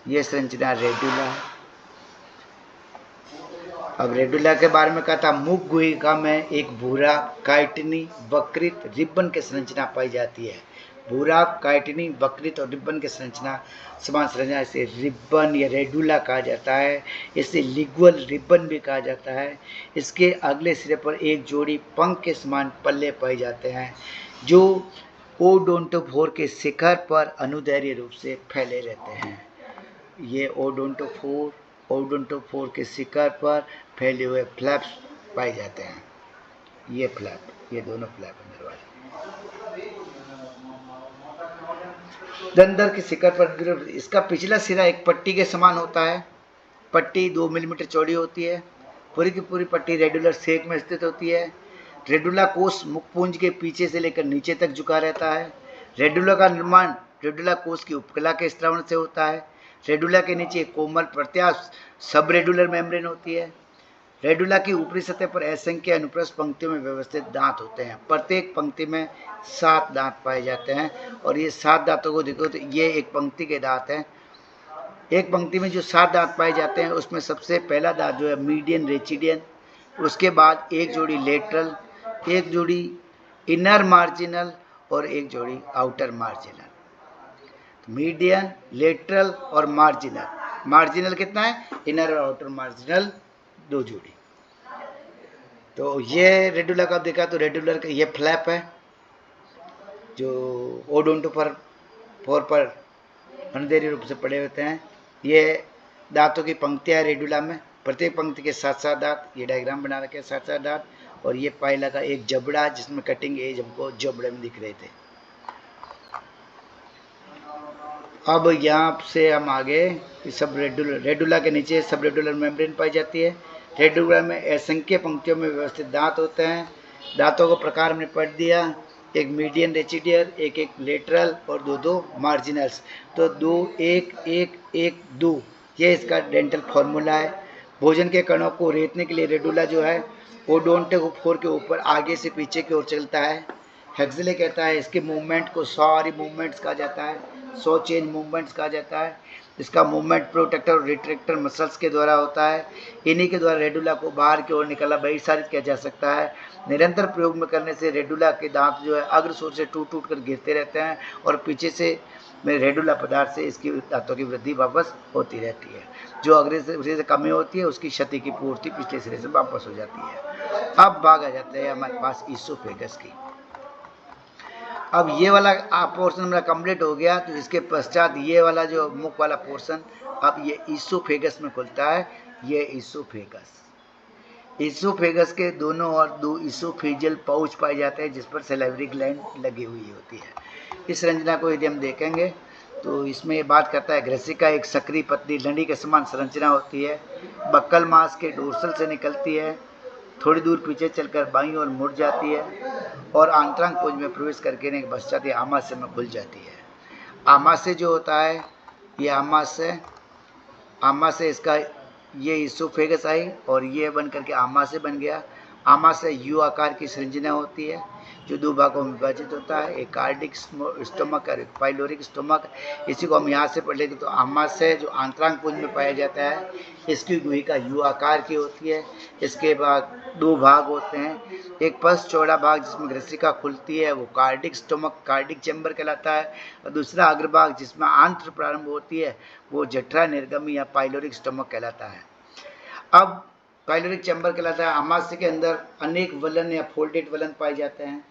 ये संरचना रेडुला है। अब रेडुला के बारे में कहता, मुख गुहिका में एक भूरा काइटिनी वक्रित रिबन की संरचना पाई जाती है। भूरा काइटिनी वक्रित और रिबन की संरचना समान संरचना इसे रिबन या रेडुला कहा जाता है। इसे लिंगुअल रिबन भी कहा जाता है। इसके अगले सिरे पर एक जोड़ी पंख के समान पल्ले पाए जाते हैं जो ओडोंटोफोर के शिखर पर अनुदैर्ध्य रूप से फैले रहते हैं। ये ओडोंटोफोर के शिखर पर फैले हुए फ्लैप्स पाए जाते हैं। ये फ्लैप, ये दोनों फ्लैप अंदर वाले दंदर के शिखर पर इसका पिछला सिरा एक पट्टी के समान होता है। पट्टी 2 मिलीमीटर चौड़ी होती है। पूरी की पूरी पट्टी रेडुलर सेक में स्थित होती है। रेडुला कोष मुखपुंज के पीछे से लेकर नीचे तक झुका रहता है। रेडुला का निर्माण रेडुला कोष की उपकला के स्त्रावण से होता है। रेडुला के नीचे कोमल प्रत्यास्थ सबरेडुलर मेम्ब्रेन होती है। रेडुला की ऊपरी सतह पर असंख्य अनुप्रस्थ पंक्तियों में व्यवस्थित दांत होते हैं। प्रत्येक पंक्ति में 7 दांत पाए जाते हैं और ये 7 दांतों को देखो तो ये एक पंक्ति के दांत हैं। एक पंक्ति में जो 7 दांत पाए जाते हैं उसमें सबसे पहला दांत जो है मीडियन रेचिडियन, उसके बाद एक जोड़ी लेटरल, एक जोड़ी इनर मार्जिनल और एक जोड़ी आउटर मार्जिनल। मीडियन, लेटरल और मार्जिनल। मार्जिनल कितना है? इनर और आउटर मार्जिनल 2 जोड़ी। तो ये रेडुला का देखा तो रेडुलर का ये फ्लैप है जो ओडोंटोफोर पर अनुदैर्ध्य रूप से पड़े होते हैं। ये दांतों की पंक्तियां रेडुला में, प्रत्येक पंक्ति के 7-7 दांत। ये डायग्राम बना रखे 7-7 दांत। और ये पाइला का एक जबड़ा जिसमें कटिंग एज हमको जबड़े में दिख रहे थे। अब यहाँ से हम आगे सब रेडुला के नीचे सब रेडुलर मेम्ब्रेन पाई जाती है। रेडुला में असंख्य पंक्तियों में व्यवस्थित दांत होते हैं। दांतों को प्रकार हमने पढ़ दिया, एक मीडियन रेचिडियर, एक लेटरल और 2 मार्जिनल्स। तो 2 1 1 1 2 ये इसका डेंटल फॉर्मूला है। भोजन के कणों को रेतने के लिए रेडुला जो है ओडोंटोफोर के ऊपर आगे से पीछे की ओर चलता है। हेक्सले कहता है इसके मूवमेंट को सॉरी मूवमेंट्स कहा जाता है, 100 चेंज मूवमेंट्स कहा जाता है। इसका मूवमेंट प्रोटेक्टर और रिट्रैक्टर मसल्स के द्वारा होता है। इन्हीं के द्वारा रेडुला को बाहर की ओर निकाला बहिर्सारित किया जा सकता है। निरंतर प्रयोग में करने से रेडुला के दांत जो है अग्र छोर से टूट टूट कर गिरते रहते हैं और पीछे से में रेडुला पदार्थ से इसकी दांतों की वृद्धि वापस होती रहती है। जो अगले सिरे से कमी होती है उसकी क्षति की पूर्ति पिछले सिरे से वापस हो जाती है। अब बात आ जाता है हमारे पास ईसोफेगस की। अब ये वाला पोर्शन हमारा कंप्लीट हो गया, तो इसके पश्चात ये वाला जो मुख वाला पोर्शन अब ये ईसोफेगस में खुलता है। ये ईसोफेगस के दोनों ओर 2 ईसोफेजियल पाउच पाए जाते हैं जिस पर सैलिवरी ग्लैंड लगी हुई होती है। इस संरचना को यदि हम देखेंगे तो इसमें ये बात करता है ग्रेसिका एक सक्रिय पतली लंडी के समान संरचना होती है। बक्कल मांस के डोर्सल से निकलती है, थोड़ी दूर पीछे चलकर बाईं ओर मुड़ जाती है और आंतरांग पुंज में प्रवेश करके ने पश्चात आमाशय में खुल जाती है। आमाशय जो होता है ये आमाशय इसका ये ईसोफेगस आई और ये बन करके आमाशय बन गया। आमाशय यू आकार की संरचना होती है जो 2 भागों में विभाजित होता है, एक कार्डिक स्टोमक और एक पाइलोरिक स्टोमक। इसी को हम यहाँ से पढ़ लेंगे तो आमाशय जो आंतरांग पुंज में पाया जाता है इसकी गुहिका यू आकार की होती है। इसके बाद 2 भाग होते हैं, एक पश्च चौड़ा भाग जिसमें ग्रेसिका खुलती है वो कार्डिक स्टोमक कार्डिक चैम्बर कहलाता है, और दूसरा अग्रभाग जिसमें आंत्र प्रारंभ होती है वो जठरा निर्गमी या पाइलोरिक स्टोमक कहलाता है। अब पाइलोरिक चैम्बर कहलाता है। आमाशय के अंदर अनेक वलन या फोल्डेड वलन पाए जाते हैं।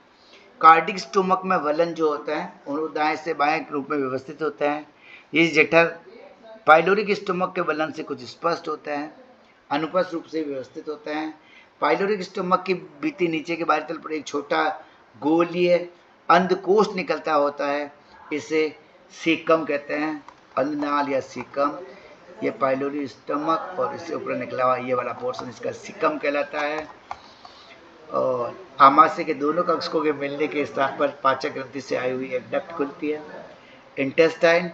कार्डिक स्टोमक में वलन जो होता है वो दाएं से बाएं रूप में व्यवस्थित होता है। ये जठर पाइलोरिक स्टोमक के वलन से कुछ स्पष्ट होता है, अनुपस्थ रूप से व्यवस्थित होता है। पाइलोरिक स्टोमक की बीती नीचे के बाहरी तल पर एक छोटा गोलीय अंधकोश निकलता होता है, इसे सीकम कहते हैं, अंधनाल या सीकम। ये पाइलोरी स्टोमक और इससे ऊपर निकला हुआ ये वाला पोर्शन इसका सीकम कहलाता है। और आमाशय के दोनों कक्षकों के मिलने के स्थान पर पाचक ग्रंथि से आई हुई एक डक्ट खुलती है। इंटेस्टाइन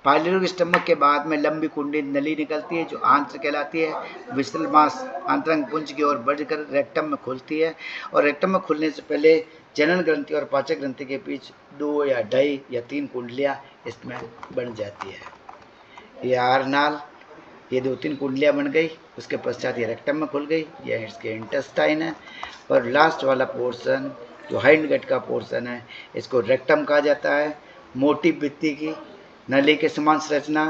पाइलोरिक स्टोमक के बाद में लंबी कुंडी नली निकलती है जो आंत्र कहलाती है। विसरल मांस आंतरंग पुंज की ओर बढ़कर रेक्टम में खुलती है और रेक्टम में खुलने से पहले जनन ग्रंथि और पाचक ग्रंथि के बीच 2 या 2.5 या 3 कुंडलियां इसमें बन जाती है। ये आरनाल, ये 2-3 कुंडलियां बन गई, उसके पश्चात ये रेक्टम में खुल गई, ये इसके इंटेस्टाइन है। और लास्ट वाला पोर्शन जो हाइंड गट का पोर्शन है इसको रेक्टम कहा जाता है। मोटी भित्ति की नली के समान संरचना,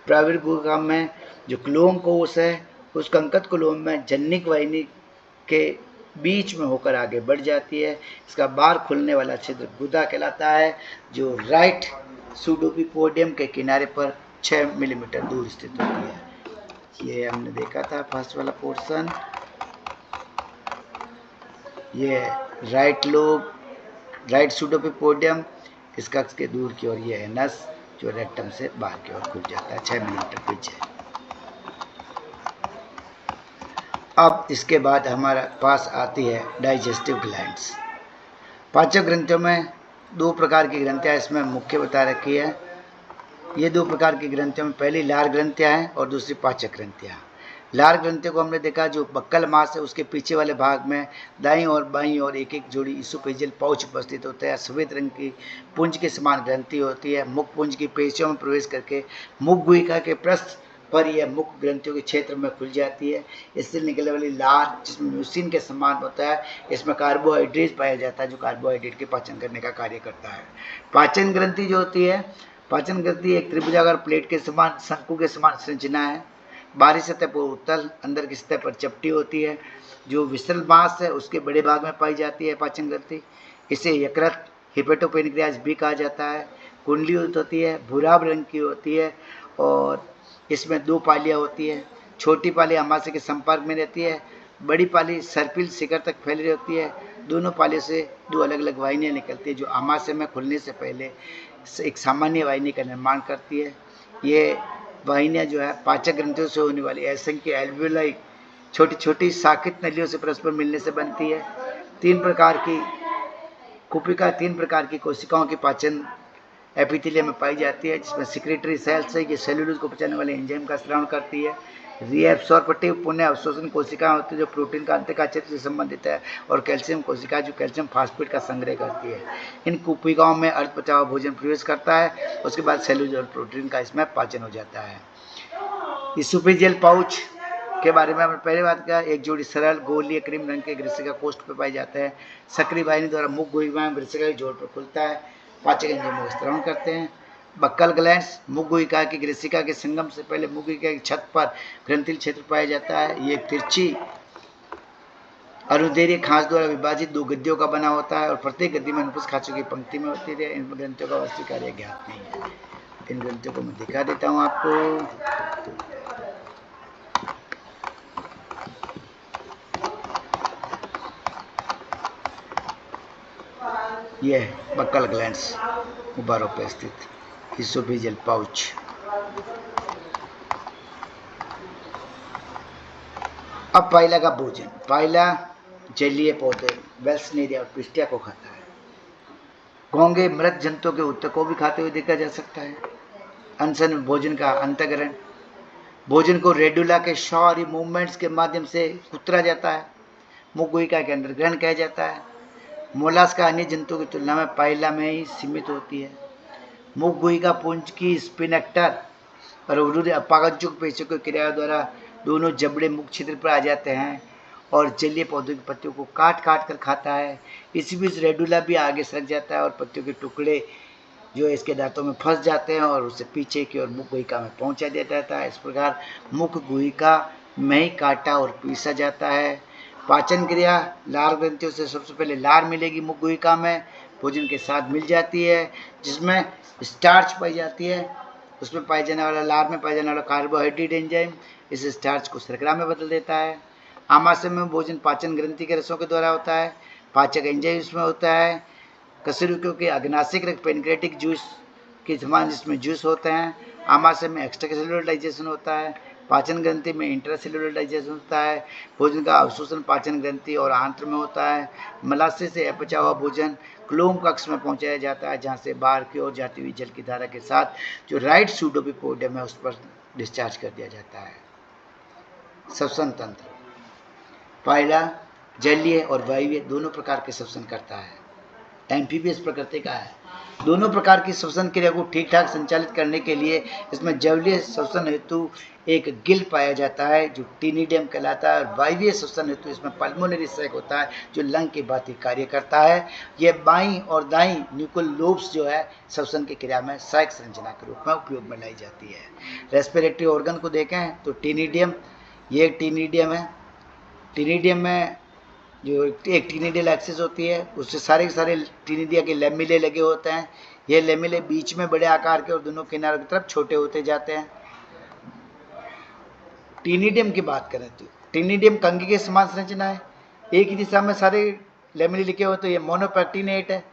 प्राइमरी गुहा में जो क्लोम कोश है उस कंकत क्लोम में जन्निक वाहिनी के बीच में होकर आगे बढ़ जाती है। इसका बाहर खुलने वाला छिद्र गुदा कहलाता है जो राइट सूडोपिपोडियम के किनारे पर 6 मिलीमीटर दूर स्थित होती है। ये हमने देखा था फर्स्ट वाला पोर्शन। ये राइट लोब राइट सूडोपिपोडियम, इस कक्ष के दूर की ओर ये है नस जो रेक्टम से बाहर की ओर खुल जाता है 6 मिलीमीटर पीछे। अब इसके बाद हमारे पास आती है डाइजेस्टिव ग्लैंड्स। पाचक ग्रंथियों में 2 प्रकार की ग्रंथियाँ इसमें मुख्य बता रखी है। ये 2 प्रकार की ग्रंथियों में पहली लार ग्रंथियाँ हैं और दूसरी पाचक ग्रंथियाँ। लार ग्रंथियोयों को हमने देखा जो बक्कल मांस है उसके पीछे वाले भाग में दाईं और बाईं और एक एक जोड़ी ईसोफेजियल पाउच उपस्थित होते हैं। सफेद रंग की पुंज के समान ग्रंथि होती है। मुख पुंज की पेशियों में प्रवेश करके मुख गुहिका के पृष्ठ पर यह मुख ग्रंथियों के क्षेत्र में खुल जाती है। इससे निकलने वाली लार जिसमें म्यूसिन के समान होता है, इसमें कार्बोहाइड्रेट पाया जाता है जो कार्बोहाइड्रेट के पाचन करने का कार्य करता है। पाचन ग्रंथि जो होती है, पाचन ग्रंथि एक त्रिभुजाकार प्लेट के समान शंकु के समान संरचना है। बाहरी सतह पर उत्तल, अंदर की सतह पर चपटी होती है। जो विसरल मांस है उसके बड़े भाग में पाई जाती है पाचन ग्रंथि। इसे यकृत हिपेटोपेनक्रियाज भी कहा जाता है। कुंडली होती है, भूराभ रंग की होती है और इसमें 2 पालियाँ होती है। छोटी पाली आमाशय के संपर्क में रहती है, बड़ी पाली सर्पिल शिखर तक फैल रही होती है। दोनों पालियों से 2 अलग अलग वाहिनियाँ निकलती है जो आमाशय में खुलने से पहले एक सामान्य वाहिनी का निर्माण करती है। ये वाहिनियाँ जो है पाचक ग्रंथियों से होने वाली असंख्य एल्वियोलाई छोटी छोटी साकित नलियों से परस्पर मिलने से बनती है। 3 प्रकार की कुपिका 3 प्रकार की कोशिकाओं की पाचन एपिथेलियम में पाई जाती है जिसमें सिक्रेटरी सेल्स है, ये सेलुलोज को पचाने वाले एंजाइम का स्राव करती है। रीएब्सॉर्प्टिव पुनः अवशोषण कोशिकाएं होती है जो प्रोटीन का अंतः क्षेत्र से संबंधित है और कैल्शियम कोशिका जो कैल्शियम फास्फेट का संग्रह करती है। इन कुपिकाओं में अर्ध पचा हुआ भोजन प्रवेश करता है, उसके बाद सेलुलोज और प्रोटीन का इसमें पाचन हो जाता है। ईसोफेजियल पाउच के बारे में हमने पहले बात किया। एक जोड़ी सरल गोलीय क्रीम रंग के ग्रेसिका कोष्ठ पर पाए जाते हैं। सक्रिय वाहिनी द्वारा मुख गुहिका में ग्रेसिका के जोड़ पर खुलता है। पाचक एंजाइम का स्राव करते हैं। बक्कल ग्लैंड्स मुख गुहिका की ग्रेसिका के संगम से पहले मुख गुहिका की छत पर ग्रंथिल क्षेत्र पाया जाता है। ये तिरछी अनुदैर्घ्य खांच द्वारा विभाजित दो गद्दियों का बना होता है और प्रत्येक गद्दी में अनुप्रस्थ खांचों की पंक्ति में होती है। इन ग्रंथियों का वास्तविक कार्य ज्ञात नहीं है। इन ग्रंथियों को मैं दिखा देता हूं आपको। यह है बक्कल ग्लैंड्स गुब्बारों पर स्थित इसोफेजियल पाउच। अब पाइला का भोजन। पाइला जलीय पौधे वेल्सनेरिया और पिस्टिया को खाता है। घोंगे मृत जंतुओं के उत्तक को भी खाते हुए देखा जा सकता है। अनशन में भोजन का अंतःकरण। भोजन को रेडुला के शॉरी मूवमेंट्स के माध्यम से उतरा जाता है। मुख गुहिका के अंदर ग्रहण किया जाता है। मोलास्का अन्य जंतुओं की तुलना में पाइला में ही सीमित होती है। मुख गुहिका पुंज की स्पिनेक्टर और उर्वरित अपागंचुक पेशियों की क्रिया द्वारा दोनों जबड़े मुख छिद्र पर आ जाते हैं और जलीय पौधों की पत्तियों को काट काट कर खाता है। इसी बीच रेडुला भी आगे सरक जाता है और पत्तियों के टुकड़े जो इसके दांतों में फंस जाते हैं और उसे पीछे की ओर मुख गुहिका में पहुंचा दिया जाता है। इस प्रकार मुख गुहिका में ही काटा और पीसा जाता है। पाचन क्रिया। लार ग्रंथियों से सबसे पहले लार मिलेगी मुख गुहिका में, भोजन के साथ मिल जाती है, जिसमें स्टार्च पाई जाती है। उसमें पाए जाने वाला लार में पाया जाने वाला कार्बोहाइड्रेट एंजाइम इस स्टार्च को शर्करा में बदल देता है। आमाशय में भोजन पाचन ग्रंथि के रसों के द्वारा होता है। पाचक एंजाइम इसमें होता है। कशेरुकियों के अग्नाशिक रक्त पेनक्रेटिक जूस के समान जिसमें जूस होते हैं। आमाशय में एक्स्ट्रा सेलुलर डाइजेशन होता है। पाचन ग्रंथि में इंट्रासेलुलर डाइजेशन होता है। भोजन का अवशोषण पाचन ग्रंथि और आंत्र में होता है। मलाशय से अपचा हुआ भोजन क्लोम कक्ष में पहुंचाया जाता है, जहां से बाहर की ओर जाती हुई जल की धारा के साथ जो राइट सूडोपिपोडियम है उस पर डिस्चार्ज कर दिया जाता है। श्वसन तंत्र। पाइला जलीय और वायवीय दोनों प्रकार के श्वसन करता है। एम्फीबियस प्रकृति का है। दोनों प्रकार की श्वसन क्रिया को ठीक ठाक संचालित करने के लिए इसमें जलीय श्वसन हेतु एक गिल पाया जाता है जो टीनिडियम कहलाता है, और वायवीय श्वसन हेतु इसमें पल्मोनरी सैक होता है जो लंग के भांति कार्य करता है। यह बाईं और दाईं न्यूक्लियल लोब्स जो है श्वसन की क्रिया में सहायक संरचना के रूप में उपयोग में लाई जाती है। रेस्पिरेटरी ऑर्गन को देखें तो टीनिडियम, ये टीनिडियम है। टीनिडियम में जो एक टीनिडियल एक्सिस होती है उससे सारे के सारे टीनिडिया के लेमिले लगे होते हैं। ये लेमिले बीच में बड़े आकार के और दोनों किनारों की तरफ छोटे होते जाते हैं। टीनिडियम की बात करें तो टीनिडियम कंघी के समान संरचना है। एक ही दिशा में सारे लेमिले लिखे होते हैं। ये मोनोपेक्टिनेट है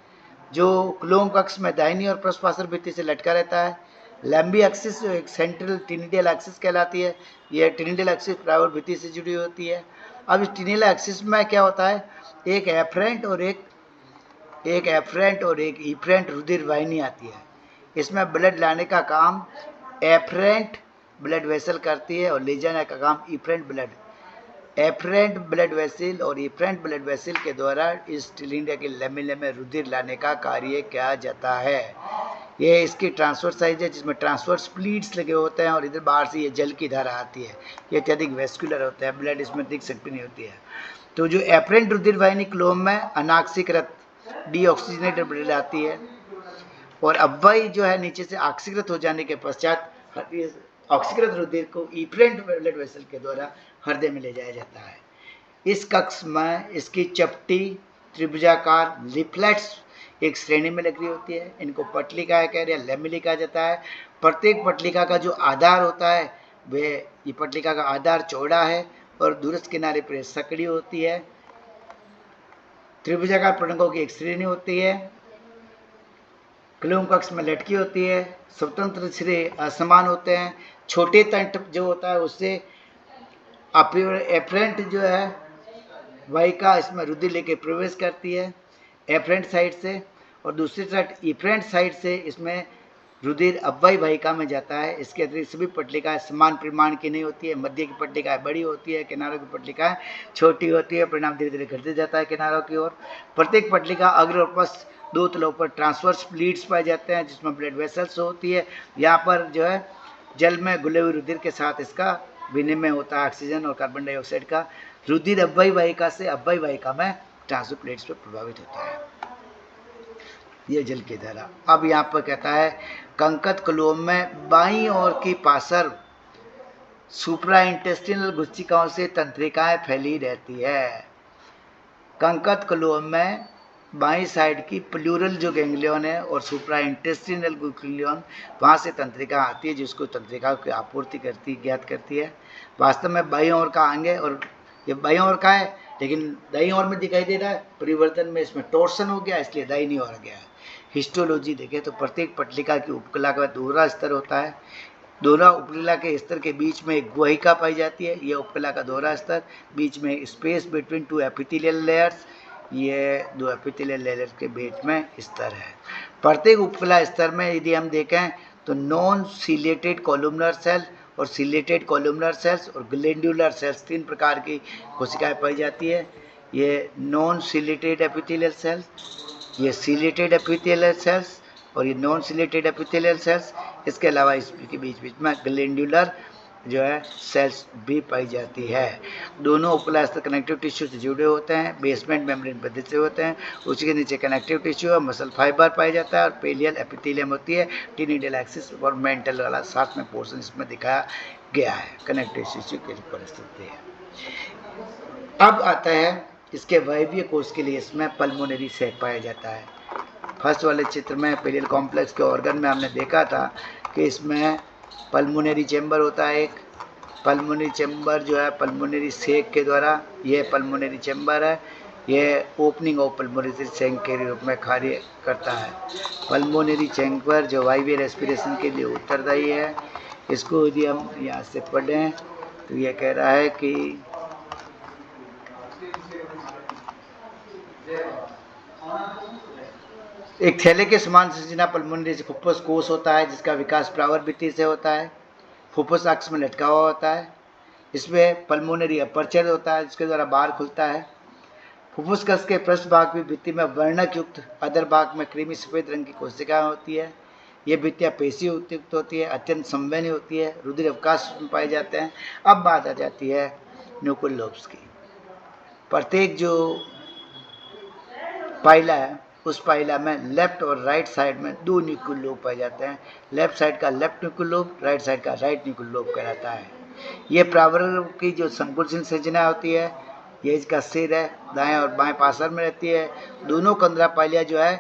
जो क्लोम कक्ष में दाहिनी और पृष्ठपार्श्व भित्ति से लटका रहता है। लंबी एक्सिस जो एक सेंट्रल टीनिडियल एक्सिस कहलाती है, यह टीनिडियल एक्सिस प्राइमर भित्ति से जुड़ी होती है। अब इस टीनिडियल एक्सिस में क्या होता है, एक एफरेंट और एक इफरेंट रुधिर वाहिनी आती है। इसमें ब्लड लाने का काम एफरेंट ब्लड वेसल करती है और ले जाने का काम इफरेंट ब्लड वेसल और इफरेंट ब्लड वेसल के द्वारा इस टीनिडिया के लेमिले में रुधिर लाने का कार्य किया जाता है। ये इसकी ट्रांसफर साइज है जिसमें ट्रांसफर स्प्लीट्स लगे होते हैं और इधर बाहर से ये जल की धारा आती है। ये अत्यधिक वेस्कुलर होता है, ब्लड इसमें अधिक सक्रिय नहीं होती है। तो जो एफरेंट रुधिर वाहिनी क्लोम में अनाक्सीकृत डीऑक्सीजनेटेड ब्लड आती है और अव्वयी जो है नीचे से ऑक्सीकृत हो जाने के पश्चात ऑक्सीकृत रुधिर को इफरेंट ब्लड वेसल के द्वारा हृदय में ले जाया जाता है। इस कक्ष में इसकी चपटी त्रिभुजाकार लिफलेट्स एक श्रेणी में लगी होती है। इनको पटलिका कह रहे हैं, लेमिली कहा जाता है। प्रत्येक पटलिका का जो आधार होता है वह ये पटलिका का आधार चौड़ा है और दूरस्थ किनारे पर सकड़ी होती है। त्रिभुजाकार पटंगों की एक श्रेणी होती है, क्लोम कक्ष में लटकी होती है। स्वतंत्र सिरे असमान होते हैं। छोटे तंट जो होता है उससे एफरेंट जो है वाहिका इसमें रुधिर लेके प्रवेश करती है एफरेंट साइड से, और दूसरी साइड इफरेंट साइड से इसमें रुधिर अव्वयी वाहिका में जाता है। इसके अतिरिक्त सभी पटलिकाएं समान परिमाण की नहीं होती है। मध्य की पटलिकाएं बड़ी होती है, किनारों की पटलिकाएं छोटी होती है। परिणाम धीरे धीरे घटते जाता है किनारों की ओर। प्रत्येक पटलिका अग्र और पश्च दो तलों पर ट्रांसवर्स प्लीट्स पाए जाते हैं जिसमें ब्लड वेसल्स होती है। यहाँ पर जो है जल में घुले हुए रुधिर के साथ इसका विनिमय होता है ऑक्सीजन और कार्बन डाइऑक्साइड का। रुधिर अव्वयी वाहिका से अव्वयी वाहिका में ट्रांसफर प्लेट्स पर प्रभावित होता है। ये जल की धारा। अब यहाँ पर कहता है कंकत क्लोम में बाईं ओर की पार्श्व सुप्रा इंटेस्टिनल गुच्छिकाओं से तंत्रिकाएं फैली रहती है। कंकत क्लोम में बाईं साइड की प्लूरल जो गैंग्लियन है और सुप्रा इंटेस्टिनल गैंग्लियन, वहाँ से तंत्रिका आती है जिसको तंत्रिका की आपूर्ति करती ज्ञात करती है। वास्तव में बाईं ओर का अंग है और ये बाईं ओर का है, लेकिन दाईं ओर में दिखाई दे रहा है। परिवर्तन में इसमें टॉर्सन हो गया, इसलिए दाहिनी ओर गया है। हिस्टोलॉजी देखें तो प्रत्येक पटलिका की उपकला का दोहरा स्तर होता है। दोहरा उपकला के स्तर के बीच में एक गुहिका पाई जाती है। यह उपकला का दोहरा स्तर, बीच में space between two epithelial layers, ये दो एपिथेलियल लेयर्स के बीच में स्तर है। प्रत्येक उपकला स्तर में यदि हम देखें तो नॉन सिलेटेड कॉलमनर सेल और सिलेटेड कॉलमनर सेल्स और ग्लैंडुलर सेल्स, तीन प्रकार की कोशिकाएं पाई जाती है। ये नॉन सिलेटेड एपिथेलियल सेल्स, ये सिलेटेड एपिथेलियल सेल्स और ये नॉन सिलेटेड एपिथेलियल सेल्स। इसके अलावा इसके बीच में ग्लैंडुलर जो है सेल्स भी पाई जाती है। दोनों उपला स्तर कनेक्टिव टिश्यू से जुड़े होते हैं, बेसमेंट मेम्ब्रेन पद्धति से होते हैं। उसके नीचे कनेक्टिव टिश्यू और मसल फाइबर पाया जाता है और पेलियल एपिथेलियम होती है। टिनिडल एक्सिस और मेंटल वाला साथ में पोर्शन इसमें दिखाया गया है। कनेक्टिव टिश्यू की परिस्थिति है। अब आता है इसके वायवीय कोष के लिए, इसमें पल्मोनरी सैक पाया जाता है। फर्स्ट वाले चित्र में पेरियल कॉम्प्लेक्स के ऑर्गन में हमने देखा था कि इसमें पल्मोनरी चैम्बर होता है। एक पल्मोनरी चैम्बर जो है पल्मोनरी सैक के द्वारा, ये पल्मोनरी चैम्बर है, ये ओपनिंग ऑफ पल्मोनरी सैक के रूप में कार्य करता है। पल्मोनरी चैम्बर जो वायवीय रेस्पिरेशन के लिए उत्तरदायी है। इसको यदि हम यहाँ से पढ़ें तो ये कह रहा है कि एक थैले के समान संरचना पल्मोनरी फुफ्फुस कोष होता है जिसका विकास प्रावरभित्ति से होता है। फुफ्फुस अक्ष में लटका हुआ होता है। इसमें पल्मोनरी अपर्चर होता है जिसके द्वारा बाहर खुलता है। फुफ्फुस कक्ष के पृष्ठ भाग में भित्ति में वर्णक युक्त, अधर भाग में कृमि सफेद रंग की कोशिकाएं होती है। ये भित्तियाँ पेशी युक्त होती है, अत्यंत संवहनी होती है, रुधिर अवकाश में पाए जाते हैं। अब बात आ जाती है न्यूक्लियल लोब्स की। प्रत्येक जो पाइला है उस पाइला में लेफ्ट और राइट साइड में दो न्यूक्लियल लोब पाए जाते हैं। लेफ्ट साइड का लेफ्ट न्यूक्लियल लोब, राइट साइड का राइट न्यूक्लियल लोब कहलाता है। ये प्रावरण की जो संकुचन संरचना होती है, ये इसका सिर है, दाएं और बाएं पार्श्व में रहती है। दोनों कंदरा पाइलिया जो है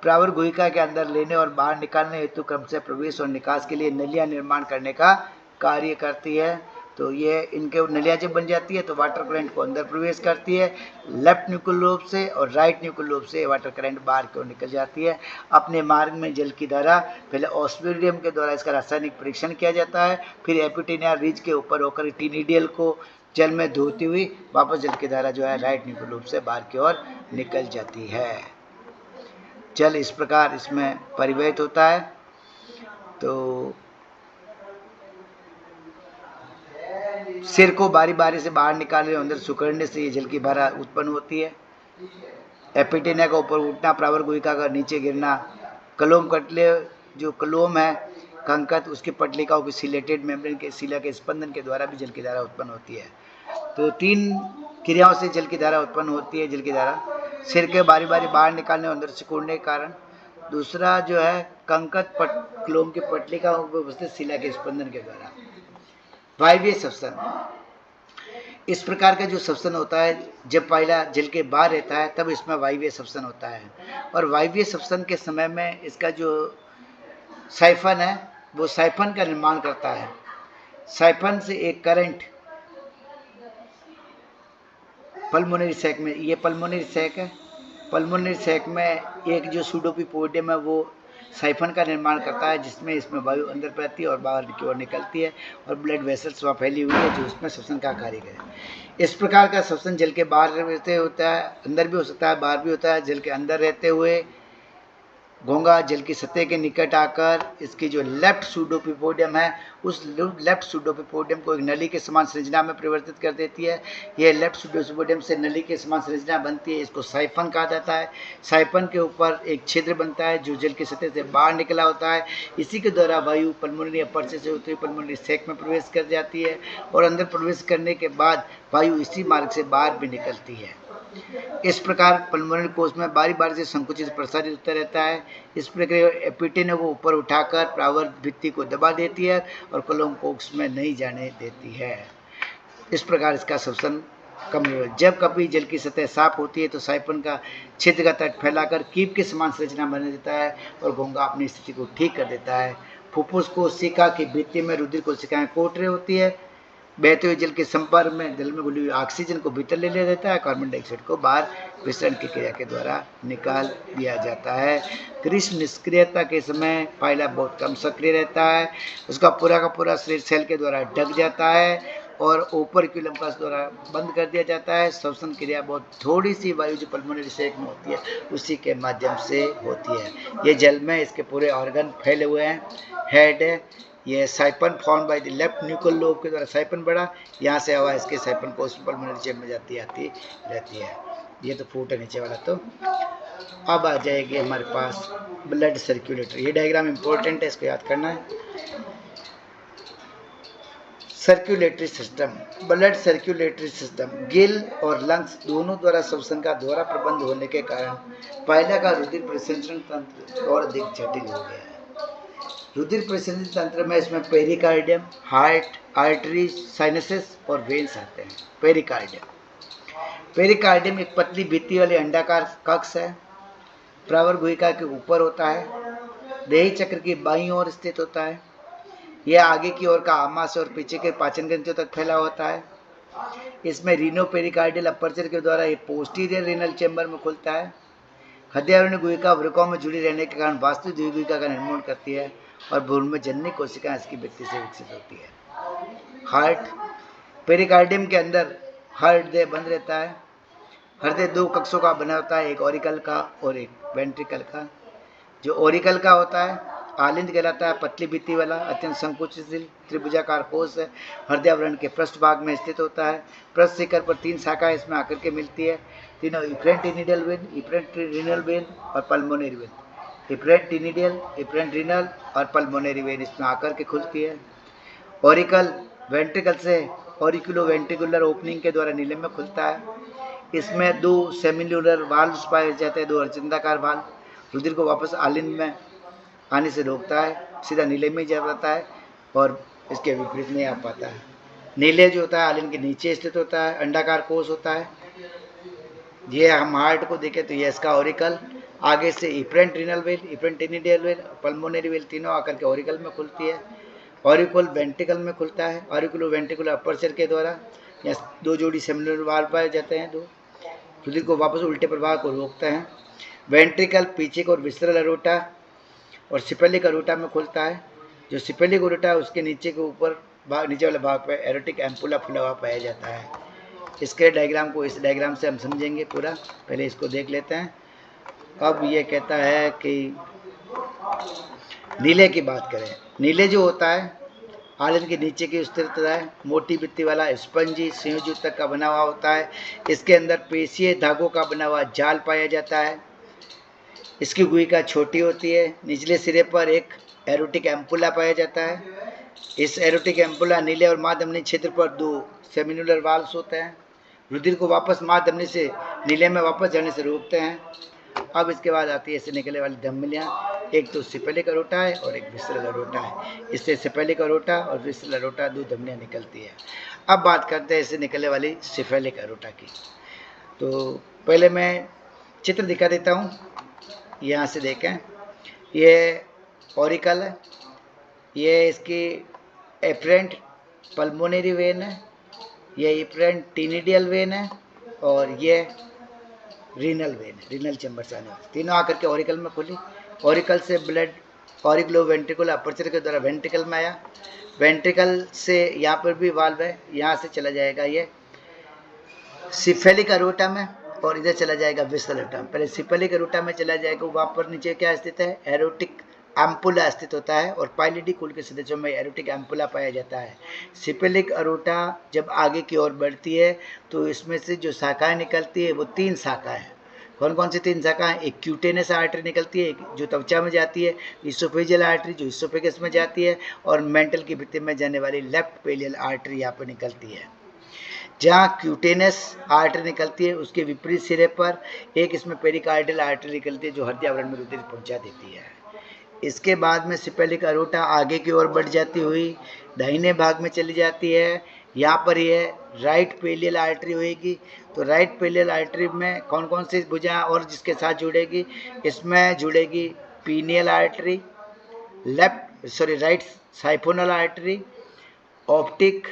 प्रावर गुहिका के अंदर लेने और बाहर निकालने हेतु क्रम से प्रवेश और निकास के लिए नलियां निर्माण करने का कार्य करती है। तो ये इनके नलियां जब बन जाती है तो वाटर करंट को अंदर प्रवेश करती है लेफ्ट न्यूक्लियल लोब से, और राइट न्यूक्लियल लोब से वाटर करंट बाहर की ओर निकल जाती है। अपने मार्ग में जल की धारा पहले ऑस्मिडियम के द्वारा इसका रासायनिक परीक्षण किया जाता है, फिर एपिटेनियल रिज के ऊपर होकर टिनिडियल को जल में धोती हुई वापस जल की धारा जो है राइट न्यूक्लियल लोब से बाहर की ओर निकल जाती है। जल इस प्रकार इसमें परिवहित होता है। तो सिर को बारी बारी से बाहर निकालने और अंदर सुकड़ने से ये जल की धारा उत्पन्न होती है। एपिटेनिया का ऊपर उठना, प्रावर गुहिका का नीचे गिरना, कलोम कटले जो कलोम है कंकत, उसकी पटलिकाओं की सिलेटेड मेम्ब्रेन के शिला के स्पंदन के द्वारा भी जल की धारा उत्पन्न होती है। तो तीन क्रियाओं से जल की धारा उत्पन्न होती है। जल की धारा सिर के बारी बारी बाहर निकालने और अंदर सिकुड़ने के कारण। दूसरा जो है कंकत क्लोम की पटलिकाओं में उपस्थित शिला के स्पंदन के द्वारा। वायवीय श्वसन, इस प्रकार का जो श्वसन होता है जब पाइला जल के बाहर रहता है तब इसमें वायवीय श्वसन होता है। और वायवीय श्वसन के समय में इसका जो साइफन है वो साइफन का निर्माण करता है। साइफन से एक करंट पल्मोनरी सैक में, ये पल्मोनरी सैक है, पल्मोनरी सैक में एक जो सूडोपिपोडियम है वो साइफन का निर्माण करता है जिसमें इसमें वायु अंदर बहती है और बाहर की ओर निकलती है और ब्लड वेसल्स वहाँ फैली हुई है जो उसमें श्वसन का कार्य करे। इस प्रकार का श्वसन जल के बाहर रहते होता है, अंदर भी हो सकता है बाहर भी होता है। जल के अंदर रहते हुए घोंगा जल की सतह के निकट आकर इसकी जो लेफ्ट सूडोपिपोडियम है उस लेफ्ट सूडोपिपोडियम को एक नली के समान संरचना में परिवर्तित कर देती है। यह लेफ्ट सूडोपिपोडियम से नली के समान संरचना बनती है, इसको साइफन कहा जाता है। साइफन के ऊपर एक छिद्र बनता है जो जल की सतह से बाहर निकला होता है। इसी के द्वारा वायु पल्मोनरी अपर्चर से होती हुई पल्मोनरी सैक में प्रवेश कर जाती है और अंदर प्रवेश करने के बाद वायु इसी मार्ग से बाहर भी निकलती है। इस प्रकार पल्मोनरी कोष में बारी बारी से संकुचित प्रसारित होता रहता है। इस प्रक्रिया एपिटेनो को ऊपर उठाकर प्रावर्त भित्ति को दबा देती है और कोलोन कोष में नहीं जाने देती है। इस प्रकार इसका श्वसन कम हो। जब कभी जल की सतह साफ होती है तो साइफन का छिद्र का तट फैलाकर कीप के समान संरचना बना देता है और घोंघा अपनी स्थिति को ठीक कर देता है। फुफ्फुस कोशिका की भित्ति में रुधिर कोशिकाएं कोट रही होती है। बहते हुए जल के संपर्क में जल में घुली हुई ऑक्सीजन को भीतर ले लिया जाता है, कार्बन डाइऑक्साइड को बाहर विसरण की क्रिया के द्वारा निकाल दिया जाता है। ग्रीष्म निष्क्रियता के समय पाइला बहुत कम सक्रिय रहता है। उसका पूरा का पूरा शरीर सेल के द्वारा ढक जाता है और ओपर्क्यूलम का द्वारा बंद कर दिया जाता है। श्वसन क्रिया बहुत थोड़ी सी वायु जो पल्मोनरी सेक में होती है उसी के माध्यम से होती है। ये जल में इसके पूरे ऑर्गन फैले हुए हैं। हेड है, ये siphon form by the left nuclear lobe के द्वारा साइपन बढ़ा, यहाँ से हवा इसके साइपन कोष पल्मोनरी चेम्बर में आती रहती है। ये तो फूट है नीचे वाला। तो अब आ जाएगी हमारे पास ब्लड सर्कुलेटरी। ये डायग्राम इंपॉर्टेंट है, इसको याद करना है। Circulatory system, blood circulatory system Gill और लंग्स दोनों द्वारा श्वसन का दोहरा प्रबंध होने के कारण पाइला का रुधिर परिसंचरण तंत्र और अधिक जटिल हो गया है। रुधिर परिसंचरण तंत्र में इसमें पेरिकार्डियम, हार्ट, आर्टरीज, साइनसेस और वेन्स आते हैं। पेरिकार्डियम एक पतली भित्ति वाली अंडाकार कक्ष है। प्रावर गुहिका के ऊपर होता है। देही चक्र की बाईं ओर स्थित होता है। यह आगे की ओर का आमाशय और पीछे के पाचन ग्रंथियों तक फैला होता है। इसमें रीनो पेरिकार्डियल अपर्चर के द्वारा ये पोस्टीरियर रीनल चैम्बर में खुलता है। हृदयावरण गुहिका वृक्कों में जुड़ी रहने के कारण वास्तविक द्वितीय गुहिका का निर्माण करती है और भ्रूण में जननी कोशिकाएं इसकी भित्ति से विकसित होती है। हार्ट, पेरिकार्डियम के अंदर हृदय बंद रहता है। हृदय दो कक्षों का बना होता है, एक ऑरिकल का और एक वेंट्रिकल का। जो ऑरिकल का होता है आलिंद कहलाता है, पतली भित्ति वाला अत्यंत संकुचित त्रिभुजाकार कोष है। हृदयावरण के पृष्ठ भाग में स्थित होता है। पृष्ठ शिखर पर तीन शाखाएं इसमें आकर के मिलती है। तीनों इफ्रेंटिनिडियल वेन, इफ्रेंट्रीनल वेन और पल्मोनरी वेन। इफ्रेंटिनिडियल, इफ्रेंट्रीनल और पल्मोनरी वेन इसमें आकर के खुलती है। ऑरिकल वेंट्रिकल से ऑरिकुलो वेंट्रिकुलर ओपनिंग के द्वारा नीले में खुलता है। इसमें दो सेमिन्यूलर वाल्व्स पाए जाते हैं, दो अर्चंदाकार वाल्व। रुधिर को वापस आलिंद में आने से रोकता है, सीधा नीले में जा पाता है और इसके विपरीत नहीं आ पाता है। नीले जो होता है आलिंद के नीचे स्थित होता है, अंडाकार कोष होता है। ये हम हार्ट को देखें तो ये इसका ऑरिकल, आगे से इफ्रेंट्रीनल वेल, इफ्रेंटिनिडियल वेल, पल्मोनरी वेल तीनों आकर के ऑरिकल में खुलती है। ऑरिकल वेंट्रिकल में खुलता है। ऑरिकुलो वेंट्रिकुलर अपर्चर के द्वारा यहाँ दो जोड़ी सेमिनुलर वाल्व पाए जाते हैं, दो रुधिर को वापस उल्टे प्रवाह को रोकते हैं। वेंट्रिकल पीछे को विसरल अरोटा और सिपेलिक अरोटा में खुलता है। जो सिपेलिक अरोटा है उसके नीचे के ऊपर नीचे वाले भाग पर एरोटिक एम्पुला फुला हुआ पाया जाता है। इसके डायग्राम को इस डायग्राम से हम समझेंगे पूरा, पहले इसको देख लेते हैं। अब ये कहता है कि नीले की बात करें। नीले जो होता है आलिंद के नीचे की स्थिरता है, मोटी भित्ति वाला स्पंजी संयोजक का बना हुआ होता है। इसके अंदर पेशीय धागों का बना हुआ जाल पाया जाता है। इसकी गुहिका छोटी होती है। निचले सिरे पर एक एरोटिक एम्पुला पाया जाता है। इस एरोटिक एम्पुला नीले और माधमनी क्षेत्र पर दो सेमिनुलर वाल्व्स होते हैं। रुधिर को वापस माधमनी से नीले में वापस जाने से रोकते हैं। अब इसके बाद आती है इससे निकलने वाली धमनियाँ, एक तो सिपेलिक अरोटा है और एक विसरल अरोटा है। इससे सिपेलिक अरोटा और विसरल अरोटा दो धमनियाँ निकलती है। अब बात करते हैं इससे निकलने वाली सिपेलिक अरोटा की। तो पहले मैं चित्र दिखा देता हूँ, यहाँ से देखें। ये ऑरिकल है, ये इसकी एफरेंट पल्मोनरी वेन है, ये इफ्रेंटिनिडियल वेन है और ये रीनल वेन है, रीनल चैम्बर से आने वाली। तीनों आकर के ऑरिकल में खुली। ऑरिकल से ब्लड ऑरिकुलो वेंट्रिकुलर अपर्चर के द्वारा वेंट्रिकल में आया। वेंट्रिकल से यहाँ पर भी वाल्व है, यहाँ से चला जाएगा ये सिफेलिक अरोटा में और इधर चला जाएगा विसरल अरोटा में। पहले सिफेलिक अरोटा में चला जाएगा, वहाँ पर नीचे क्या स्थित है, एरोटिक एम्पुला स्थित होता है और पाइलिडी कुल के सदस्यों में एरोटिक एम्पुला पाया जाता है। सिपेलिक अरोटा जब आगे की ओर बढ़ती है तो इसमें से जो शाखाएं निकलती है वो तीन शाखाएं हैं। कौन कौन सी तीन शाखाएं? एक क्यूटेनस आर्टरी निकलती है, एक जो त्वचा में जाती है, इसोफेजियल आर्टरी जो इसोफेगस में जाती है, और मेंटल की भित्ति में जाने वाली लेफ्ट पेलियल आर्टरी यहाँ पर निकलती है। जहाँ क्यूटेनस आर्टरी निकलती है उसके विपरीत सिरे पर एक इसमें पेरिकार्डियल आर्टरी निकलती है जो हृदय आवरण में रुधिर पहुंचा देती है। इसके बाद में सिपेलिक अरोटा आगे की ओर बढ़ जाती हुई दाहिने भाग में चली जाती है। यहाँ पर यह राइट पेलियल आर्टरी होगी। तो राइट पेलियल आर्टरी में कौन कौन सी भुजा और जिसके साथ जुड़ेगी, इसमें जुड़ेगी pineal artery, right siphonal artery, optic,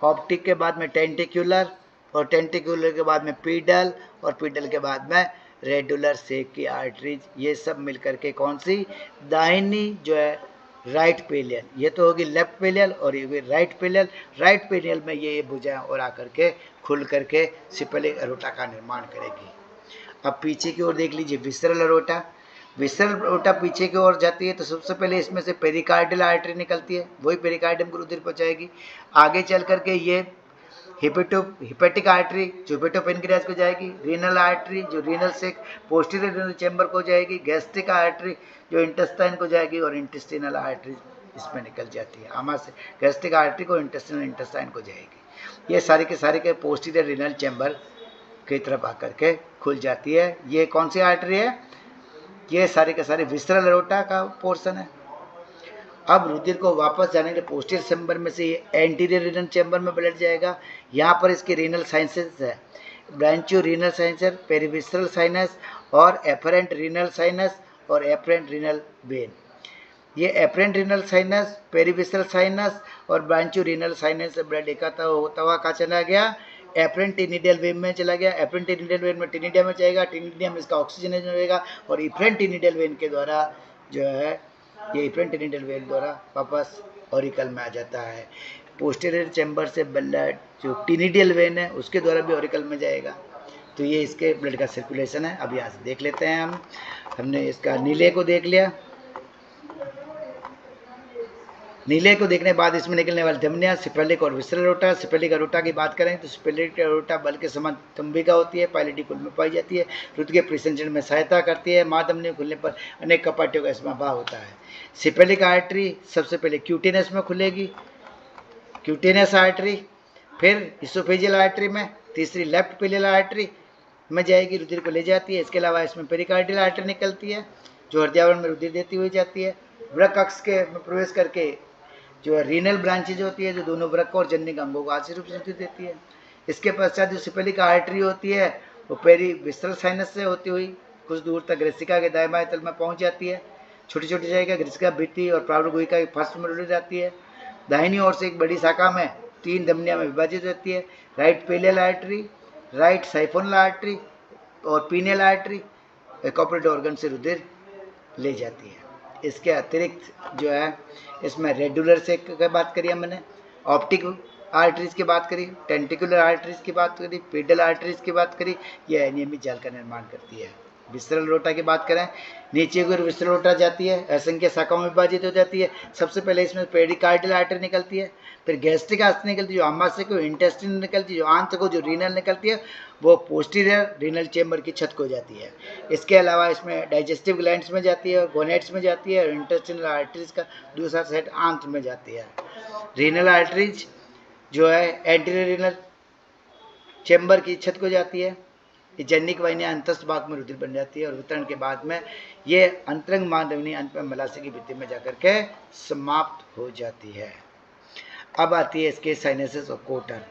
optic के बाद में टेंटिक्युलर, और टेंटिक्युलर के बाद में पीडल, और पीडल के बाद में रेडुलर शेप की आर्टरीज। ये सब मिलकर के कौन सी, दाहिनी जो है राइट पेलियल, ये तो होगी लेफ्ट पेलियल और ये होगी राइट पेलियल। राइट पेलियल में ये भुजाएं और आकर के खुल करके सिपेलिक अरोटा का निर्माण करेगी। अब पीछे की ओर देख लीजिए विसरल अरोटा। विसरल अरोटा पीछे की ओर जाती है तो सबसे पहले इसमें से पेरिकार्डियल आर्टरी निकलती है, वही पेरिकार्डियम को रुधिर पहुंचाएगी। आगे चल करके ये हिपेटिक आर्टरी जो हिपेटोपेनक्रियाज को जाएगी, रीनल आर्टरी जो रीनल से पोस्टीरियर रीनल चैम्बर को जाएगी, गैस्ट्रिक आर्टरी जो इंटेस्टाइन को जाएगी, और इंटेस्टिनल आर्टरी इसमें निकल जाती है। आमा से गैस्ट्रिक आर्टरी को इंटेस्टाइन को जाएगी। ये सारी के सारे के पोस्टीरियर रीनल चैम्बर की तरफ आकर के खुल जाती है। ये कौन सी आर्टरी है, ये सारे के सारे विसरल अरोटा का पोर्शन है। अब रुधिर को वापस जाने के पोस्टीरियर चैम्बर में से ये एंटीरियर रीनल चैम्बर में ब्लड जाएगा। यहाँ पर इसके रीनल साइनसेस है, ब्रांचियो रीनल साइनस, पेरिविसरल साइनस और एफरेंट रीनल साइनस और एफरेंट रीनल वेन। ये efferent renal sinus, perivisceral sinus और ब्रांचियो रीनल साइनस से ब्लड इकट्ठा होता हुआ कहाँ चला गया, एफरेंट टिनिडियल वेन में चला गया। एफरेंट टिनिडियल वेन में टिनिडिया में जाएगा, टिनिडिया में इसका ऑक्सीजनेशन होगा और इफरेंट टिनिडियल वेन के द्वारा जो है ये इफरेंट टिनिडियल वेन द्वारा वापस ऑरिकल में आ जाता है। पोस्टीरियर चैम्बर से ब्लड जो टिनिडियल वेन है उसके द्वारा भी ऑरिकल में जाएगा। तो ये इसके ब्लड का सर्कुलेशन है। अब यहाँ से देख लेते हैं हमने इसका नीले को देख लिया। नीले को देखने के बाद इसमें निकलने वाली धमनियाँ सिपेलिक और विसरल अरोटा। सिपेलिक अरोटा की बात करें तो सिपेलिक अरोटा बल के समान तंबिका होती है, पायलिटिकुल में पाई जाती है, रुधिर के परिसंचरण में सहायता करती है। महाधमनी खुलने पर अनेक कपाटियों का इसमें अभाव होता है। सिपेलिक आर्टरी सबसे पहले क्यूटेनस में खुलेगी, क्यूटेनस आर्टरी, फिर इसोफेजियल आर्टरी में, तीसरी लेफ्ट पेलियल आर्टरी में जाएगी, रुधिर को ले जाती है। इसके अलावा इसमें पेरिकार्डियल आर्टरी निकलती है जो हृदयावरण में रुधिर देती हुई जाती है। वृक्क अक्ष के में प्रवेश करके जो है रीनल ब्रांचेज होती है जो दोनों वृक्क और जनिक अंगों को आंशिक रूप से रुधिर देती है। इसके पश्चात जो सिपेलिक आर्टरी होती है वो पेरिविसरल साइनस से होती हुई कुछ दूर तक ग्रसिका के दाएं बाएं तल में पहुंच जाती है। छोटी छोटी जगह ग्रसिका भित्ति और प्रावृत गुहिका के फर्स्ट में रुधिर जाती है। दाहिनी ओर से एक बड़ी शाखा में 3 धमनियां में विभाजित होती है, right पेलियल artery, right siphonal artery और पीनियल आर्टरी कॉर्पोरेट ऑर्गन से रुधिर ले जाती है। इसके अतिरिक्त जो है इसमें रेडुलर से की बात करी हमने, ऑप्टिक आर्टरीज की बात करी, टेंटिकुलर आर्टरीज की बात करी, पीडल आर्टरीज की बात करी, यह अनियमित जाल का निर्माण करती है। विसरल अरोटा की बात करें, नीचे की ओर विसरल अरोटा जाती है, असंख्य शाखाओं में विभाजित हो जाती है। सबसे पहले इसमें पेरिकार्डियल आर्टरी निकलती है, फिर गैस्ट्रिक आर्टरी निकलती है जो आमाशय को, इंटेस्टिन निकलती है जो आंत को, जो रीनल निकलती है वो पोस्टीरियर रीनल चैम्बर की छत को जाती है। इसके अलावा इसमें डाइजेस्टिव ग्लैंड्स में जाती है, गोनेट्स में जाती है और इंटेस्टिनल आर्टरीज का दूसरा सेट आंत में जाती है। रीनल आर्टरीज जो है एंटीरियर रीनल चैम्बर की छत को जाती है। ये जनिक वाहिनियाँ अंतस्थ भाग में रुधिर बन जाती है और वितरण के बाद में ये अंतरंग महाधमनी अंत में मलाशय की भित्ति में जाकर के समाप्त हो जाती है। अब आती है इसके साइनसेस और कोटर।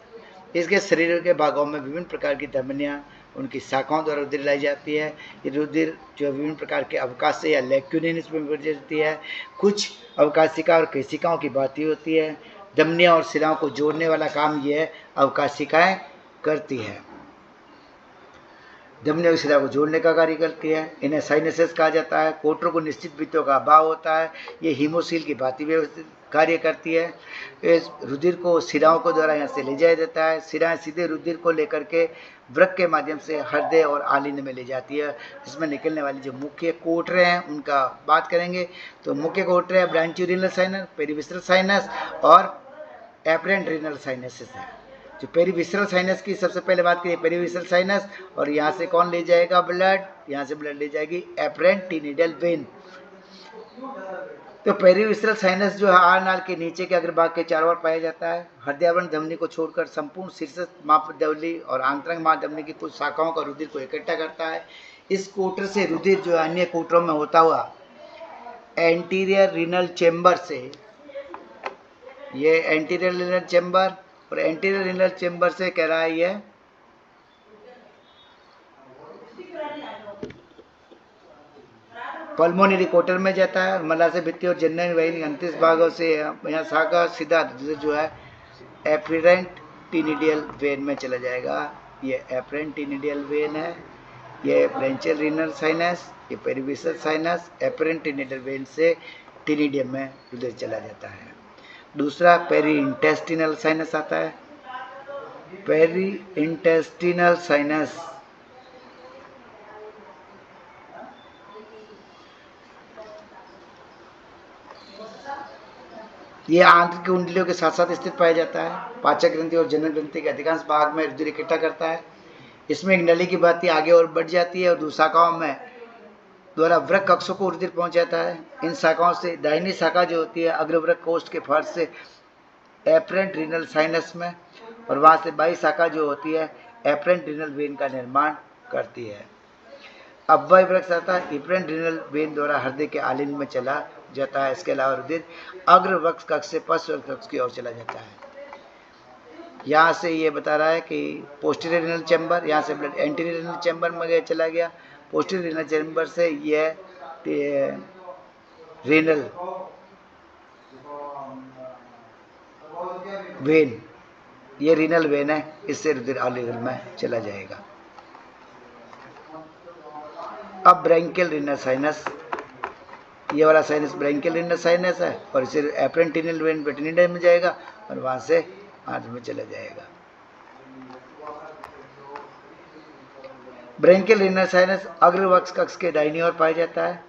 इसके शरीर के भागों में विभिन्न प्रकार की धमनियाँ उनकी शाखाओं द्वारा रुधिर लाई जाती है। ये रुधिर जो विभिन्न प्रकार के अवकाशय या लैक्यूनिन इसमें जाती है। कुछ अवकाशिका और केशिकाओं की बात होती है। धमनियाँ और शिराओं को जोड़ने वाला काम यह अवकाशिकाएं करती है, धमनियों की शिरा को जोड़ने का कार्य करती है। इन्हें साइनसेस कहा जाता है। कोटरों को निश्चित भित्तियों का अभाव होता है। ये हीमोसील की भांति व्यवस्थित कार्य करती है। इस रुधिर को शिराओं को द्वारा यहाँ से ले जाया जाता है। शिराएं सीधे रुधिर को लेकर के वृक्क के माध्यम से हृदय और आलिंद में ले जाती है। इसमें निकलने वाली जो मुख्य कोटरे हैं उनका बात करेंगे तो मुख्य कोटरे हैं ब्रांचियो रीनल साइनस, पेरिविसरल साइनस और एफरेंट रीनल साइनसेस है। जो पेरिविसरल साइनस की सबसे पहले बात करिए, पेरिविसरल साइनस, और यहाँ से कौन ले जाएगा ब्लड, यहाँ से ब्लड ले जाएगी एफरेंट टिनिडियल वेन। तो पेरिविसरल साइनस जो है आर नाल के नीचे के अग्रभाग के चारों ओर पाया जाता है। हृदयावरण धमनी को छोड़कर संपूर्ण शीर्ष मांसपेशी और आंतरिक मांसधमनी की कुछ शाखाओं का रुधिर को इकट्ठा करता है। इस कोटर से रुधिर जो अन्य कोटरों में होता हुआ एंटीरियर रीनल चेंबर से, ये एंटीरियर रीनल चेंबर और एंटीरियर रीनल चेंबर से कह रहा है ये पल्मोनरी कोटर में जाता है। मलाशय भित्ति और जनरल वाहिनी अंतिम भागों से यहाँ शाखा सीधा जो है एफरेंट टीनिडियल वेन में चला जाएगा। ये एफरेंट टीनिडियल वेन है, ये ब्रेंचियल रीनल साइनस, ये पेरिविसरल साइनस, एफरेंट टीनिडियल वेन से टीनिडियम में रुधिर चला जाता है। दूसरा पेरी इंटेस्टिनल साइनस आता है। पेरी इंटेस्टिनल साइनस ये आंतरिक कुंडलियों के साथ साथ स्थित पाया जाता है। पाचक ग्रंथि और जनन ग्रंथि के अधिकांश भाग में रुधिर इकट्ठा करता है। इसमें एक नली की भांति आगे और बढ़ जाती है और दूसरी शाखाओं में द्वारा वृक्क कक्षों को रुधिर पहुंच जाता है। इन शाखाओं से दाहिनी शाखा जो होती है अग्रवृक्क कोष्ठ के फर्श से एफरेंट रीनल साइनस में, और वहां से बाई शाखा जो होती है एफरेंट रीनल वेन का निर्माण करती है। अव्यय वृक्क आता है एफरेंट रीनल वेन द्वारा हृदय के आलिंद में चला जाता है। इसके अलावा रुधिर अग्रवृक्क कक्ष से पश्च कक्ष की ओर चला जाता है। यहाँ से ये बता रहा है कि पोस्टीरियर रीनल चैम्बर, यहाँ से ब्लड एंटीरियर रीनल चैम्बर में चला गया। पोस्टीरियर रीनल चैम्बर से यह रीनल वेन, ये रीनल वेन है, इससे रुधिर आलिंद में चला जाएगा। अब ब्रैंकियल रीनल साइनस, ये वाला साइनस ब्रैंकियल रीनल साइनस है और इसे एफरेंट टीनिडियल वेन पेटिनिडियम में जाएगा और वहां से आंत में चला जाएगा। ब्रैंकियल रीनल साइनस अग्रवृक्क कक्ष के दाहिनी ओर पाया जाता है।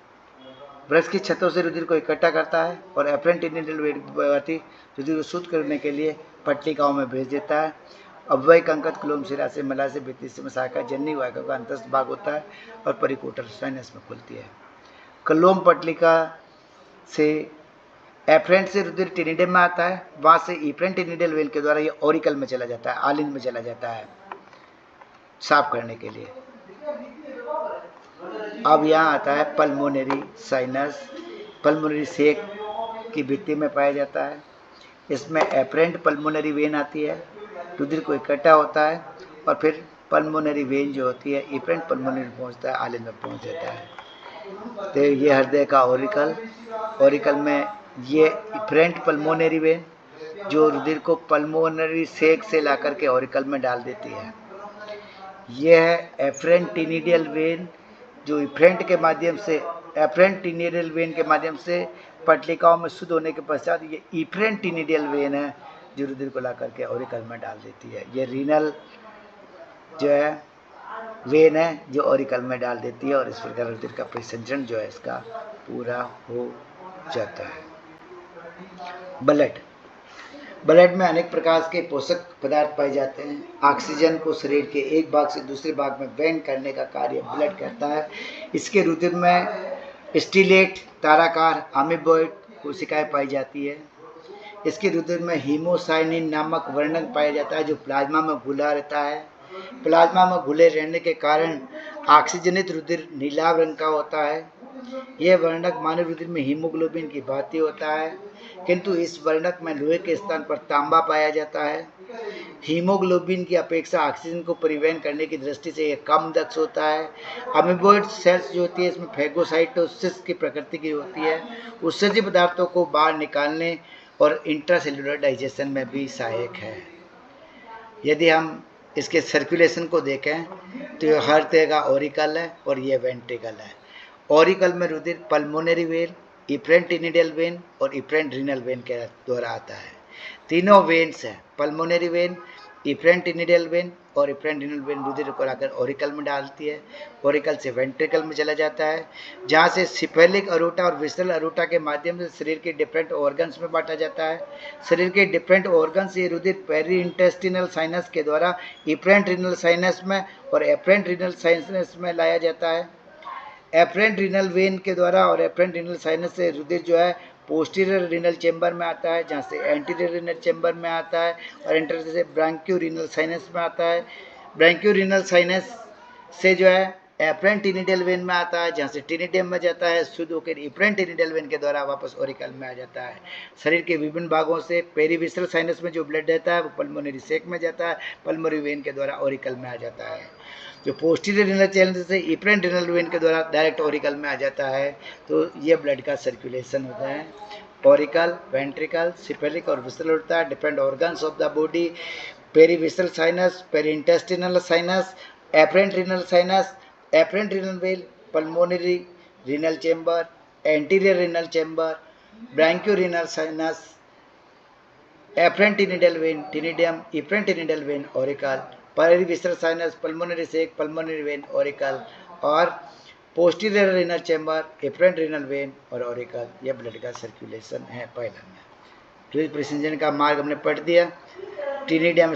वृक्क की छतों से रुधिर को इकट्ठा करता है और एफरेंट टीनिडियल वेन रुधिर को शुद्ध करने के लिए पट्टिकाओं में भेज देता है। अव्यय कंकत क्लोम शिरा से मलाशय भित्ति से शाखा जननी वाहिका का अंतस्थ भाग होता है और परिकोटर साइनस में खुलती है। क्लोम पट्टिका से एफरेंट से रुधिर टीनिडियम में आता है, वहां से एफरेंट टीनिडियल वेन के द्वारा ये ऑरिकल में चला जाता है, आलिंद में चला जाता है साफ करने के लिए। अब यहाँ आता है पल्मोनरी साइनस। पल्मोनरी सेक की भित्ति में पाया जाता है। इसमें एफरेंट पल्मोनरी वेन आती है, रुधिर को इकट्ठा होता है और फिर पल्मोनरी वेन जो होती है एफरेंट पल्मोनरी पहुँचता है, आलिंद में पहुँच जाता है। तो ये हृदय का ऑरिकल, ऑरिकल में ये एफरेंट पल्मोनरी वेन जो रुधिर को पल्मोनरी सेक से लाकर के ऑरिकल में डाल देती है। यह है एफरेंट टीनिडियल वेन जो एफरेंट के माध्यम से, एफरेंट टीनिडियल वेन के माध्यम से पट्टिकाओं में शुद्ध होने के पश्चात ये एफरेंट टीनिडियल वेन है जो रुधिर को लाकर के ऑरिकल में डाल देती है। ये रीनल जो है वेन है जो ऑरिकल में डाल देती है और इस प्रकार रुधिर का परिसंचरण जो है इसका पूरा हो जाता है। ब्लड, ब्लड में अनेक प्रकार के पोषक पदार्थ पाए जाते हैं। ऑक्सीजन को शरीर के एक भाग से दूसरे भाग में वहन करने का कार्य ब्लड करता है। इसके रुधिर में स्टीलेट, ताराकार, अमीबॉइड कोशिकाएं पाई जाती है। इसके रुधिर में हीमोसाइनिन नामक वर्णक पाया जाता है जो प्लाज्मा में घुला रहता है। प्लाज्मा में घुले रहने के कारण ऑक्सीजनित रुधिर नीला रंग का होता है। यह वर्णक मानव रुधिर में हीमोग्लोबिन की भांति होता है, किंतु इस वर्णक में लोहे के स्थान पर तांबा पाया जाता है। हीमोग्लोबिन की अपेक्षा ऑक्सीजन को परिवहन करने की दृष्टि से यह कम दक्ष होता है। अमीबॉइड सेल्स जो होती है इसमें फैगोसाइटोसिस की प्रकृति की होती है, उत्सर्जित पदार्थों को बाहर निकालने और इंट्रासेल्युलर डाइजेशन में भी सहायक है। यदि हम इसके सर्कुलेशन को देखें तो ये हर तरह का ऑरिकल है और ये वेंट्रिकल है। ऑरिकल में रुधिर पल्मोनरी वेन, एफरेंट टीनिडियल वेन और एफरेंट रीनल वेन के द्वारा आता है। तीनों वेन्स हैं, पल्मोनरी वेन, एफरेंट टीनिडियल वेन और एफरेंट रीनल वेन रुधिर को लाकर ऑरिकल में डालती है। ऑरिकल से वेंट्रिकल में चला जाता है जहाँ से सिफेलिक अरोटा और विसरल अरोटा के माध्यम से शरीर के डिफरेंट ऑर्गन्स में बांटा जाता है। शरीर के डिफरेंट ऑर्गन्स ये रुधिर पेरी इंटेस्टिनल साइनस के द्वारा एफरेंट रीनल साइनस में और एफरेंट रीनल साइनस में लाया जाता है। एफरेंट रीनल वेन के द्वारा और एफरेंट रीनल साइनस से रुधिर जो है पोस्टीरियर रीनल चेंबर में आता है, जहाँ से एंटीरियर रीनल चेंबर में आता है, और एंटर से ब्रांक्योरीनल साइनस में आता है। ब्रांक्योरीनल साइनस से जो है एपरेंट टिनिडल वेन में आता है, जहाँ से टिनिडियम में जाता है, शुद्ध होकर इपरेंट टिनिडल वेन के द्वारा वापस ओरिकल में आ जाता है। शरीर के विभिन्न भागों से पेरीविसरल साइनस में जो ब्लड रहता है वो पल्मोनरी सेक में जाता है, पल्मोनरी वेन के द्वारा ओरिकल में आ जाता है। जो पोस्टीरियर रीनल चैनल से इपरेंट रीनल वेन के द्वारा डायरेक्ट ओरिकल में आ जाता है। तो ये ब्लड का सर्कुलेशन होता है। ओरिकल, वेंट्रिकल, सिफेलिक और विसरल होता है। Different organs of the body, perivisceral sinus, perintestinal sinus, afferent renal sinus, afferent renal vein, pulmonary renal chamber, anterior renal chamber, branchiorenal sinus, afferent ctenidial vein, ctenidium, efferent ctenidial vein, auricle, perivisceral sinus, pulmonary sac, pulmonary vein, auricle, और posterior renal chamber, efferent renal vein और auricle. यह blood का circulation है पहला में। Fluid प्रेसिंजन का मार्ग हमने पढ़ दिया। टिनिडियम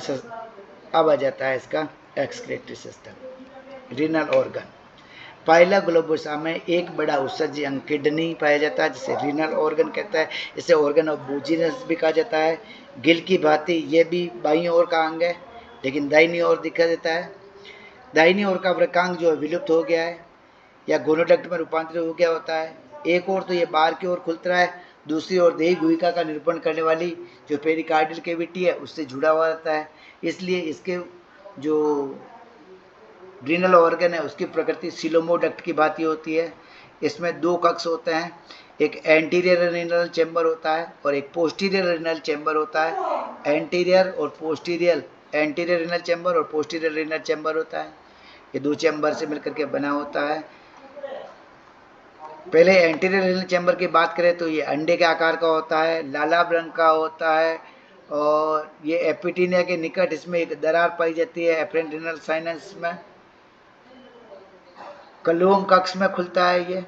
अब आ जाता है इसका एक्सक्रीटरी सिस्टम। रीनल ऑर्गन, पहला ग्लोबुसा में एक बड़ा उत्सर्जी अंग किडनी पाया जाता है, जिसे रीनल ऑर्गन कहता है। इसे ऑर्गन ऑफ बूजीनेस भी कहा जाता है। गिल की भांति ये भी बाईं ओर का अंग है, लेकिन दाहिनी ओर दिखा देता है। दाहिनी ओर का वृक्कांग जो है विलुप्त हो गया है या गोनोडक्ट में रूपांतरित हो गया होता है। एक ओर तो ये बाहर की ओर खुलता है, दूसरी ओर देही गुहिका का निरूपण करने वाली जो पेरिकार्डियल कैविटी है उससे जुड़ा हुआ रहता है। इसलिए इसके जो रीनल ऑर्गन है उसकी प्रकृति सिलोमोडक्ट की भांति होती है। इसमें दो कक्ष होते हैं, एक एंटीरियर रीनल चेंबर होता है और एक पोस्टीरियर रीनल चेंबर होता है। एंटीरियर और पोस्टीरियर, एंटीरियर रीनल चेंबर और पोस्टीरियर रीनल चेंबर होता है। ये दो चेंबर से मिलकर के बना होता है। पहले एंटीरियर रीनल चेंबर की बात करें तो ये अंडे के आकार का होता है, लालाभ रंग का होता है, और ये एपिटीनिया के निकट इसमें एक दरार पाई जाती है एपरेंट रीनल साइनस में। कलोम कक्ष में खुलता है ये।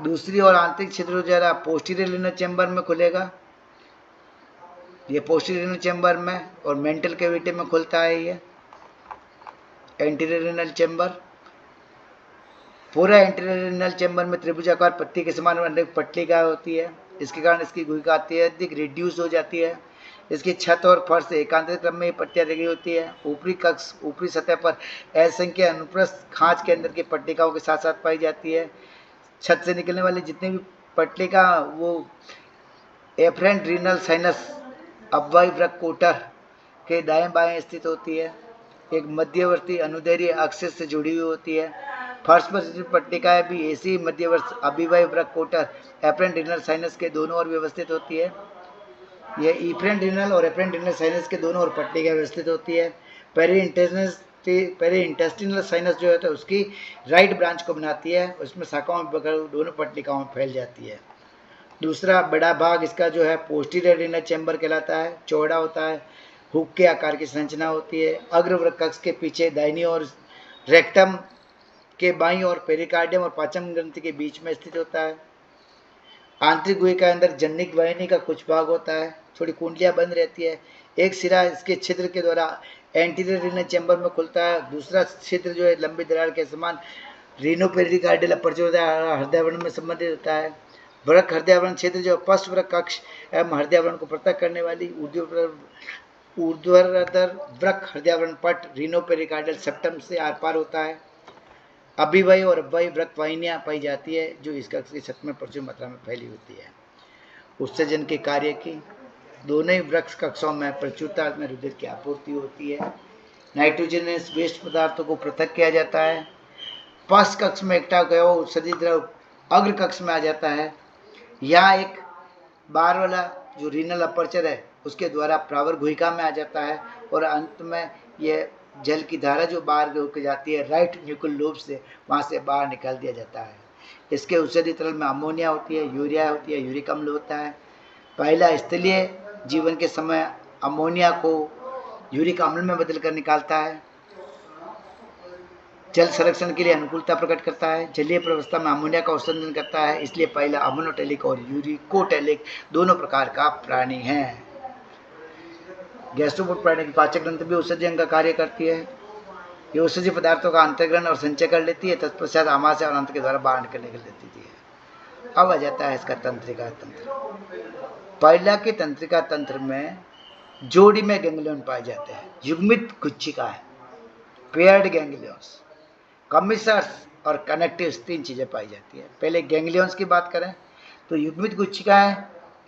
दूसरी और आंतरिक छिद्र जरा पोस्टीरियर रीनल चेंबर में खुलेगा, ये पोस्टीरियर रीनल चेंबर में, और मेंटल कैविटी में खुलता है ये एंटीरियर रीनल चेंबर। पूरा एंटीरियर रीनल चेंबर में त्रिभुजाकार पत्ती के समान अनेक पट्टिका होती है। इसके कारण इसकी गुहिका अत्यधिक रिड्यूस हो जाती है। इसकी छत और फर्श एकांतरित क्रम में पट्टियां लगी होती है। ऊपरी कक्ष, ऊपरी सतह पर असंख्य अनुप्रस्थ खांच के अंदर की पट्टिकाओं के साथ साथ पाई जाती है। छत से निकलने वाली जितनी भी पट्टिका वो एफरेंट रीनल साइनस अव्यय वृक्क कोटर के दाएं बाएं स्थित होती है। एक मध्यवर्ती अनुदैर्घ्य अक्ष से जुड़ी हुई होती है। फर्श पर स्थित पट्टिकाएं भी ऐसी मध्यवर्ती अभिवाय वृक्क कोटर एफरेंट रीनल साइनस के दोनों ओर व्यवस्थित होती है। यह इफरेंट रीनल और एफरेंट रीनल साइनस के दोनों ओर पट्टिका व्यवस्थित होती है। पेरी इंटेस्टिनल साइनस जो है तो उसकी राइट ब्रांच को बनाती है, उसमें शाखाओं में दोनों पट्टिकाओं में फैल जाती है। दूसरा बड़ा भाग इसका जो है पोस्टीरियर रीनल चेंबर कहलाता है, चौड़ा होता है, हुक के आकार की संरचना होती है। अग्रवृक्क कक्ष के पीछे दाहिनी ओर रेक्टम के बाईं ओर पेरिकार्डियम और पाचन ग्रंथि के बीच में स्थित होता है। आंतरिक गुहिका के अंदर जनिक वाहिनी का कुछ भाग होता है, थोड़ी कुंडलियां बंद रहती है। एक सिरा इसके छिद्र के द्वारा एंटीरियर रीनल चेंबर में खुलता है, दूसरा छिद्र जो है लंबी दरार के समान रीनोपेरिकार्डियल अपर्चर हृदयावरण में संबंधित होता है। वृक्क हृदयावरण क्षेत्र जो पश्च वृक्क कक्ष एवं हृदयावरण को पृथक करने वाली ऊर्ध्वाधर वृक्क हृदयावरण पट रीनोपेरिकार्डियल सेप्टम से आर पार होता है। अभिवाही और अव्ययी वृक्क वाहिनियां पाई जाती है जो इस कक्ष की छत में प्रचुर मात्रा में फैली होती है। उत्सर्जन के कार्य की दोनों ही वृक्क कक्षों में प्रचुरता में रुधिर की आपूर्ति होती है। नाइट्रोजनस वेस्ट पदार्थों को पृथक किया जाता है। पश्च कक्ष में इकट्ठा गया हुआ उत्सर्जित द्रव अग्र कक्ष में आ जाता है। यहाँ एक बाहर वाला जो रीनल अपर्चर है उसके द्वारा प्रावर गुहिका में आ जाता है, और अंत में यह जल की धारा जो बाहर होकर जाती है राइट न्यूक्लियर लोब से, वहाँ से बाहर निकाल दिया जाता है। इसके उत्सर्जित तरल में अमोनिया होती है, यूरिया होती है, यूरिक अम्ल होता है। पहला स्थलीय जीवन के समय अमोनिया को यूरिक अम्ल में बदल कर निकालता है। जल संरक्षण के लिए अनुकूलता प्रकट करता है। जलीय प्रवस्था में अमोनिया का उत्सर्जन करता है, इसलिए पहला अमोनोटेलिक और यूरिकोटेलिक दोनों प्रकार का प्राणी है। गैस्ट्रोपोड प्राणी की पाचक ग्रंथि भी उत्सर्जन का कार्य करती है। ये उत्सर्जित पदार्थों का अंतर्ग्रहण और संचय कर लेती है, तत्पश्चात आमाशय और अंत के द्वारा बाहर निकलने के लेती है। अब आ जाता है इसका तंत्रिका तंत्र। पहला के तंत्रिका तंत्र में जोड़ी में गैंग्लियन पाए जाते हैं, युग्मित गुच्छिकाएं, पेयर्ड गैंग्लियंस, कमिसर्स और कनेक्टिव्स, तीन चीजें पाई जाती है। पहले गैंग्लियंस की बात करें तो युग्मित गुच्छिकाएं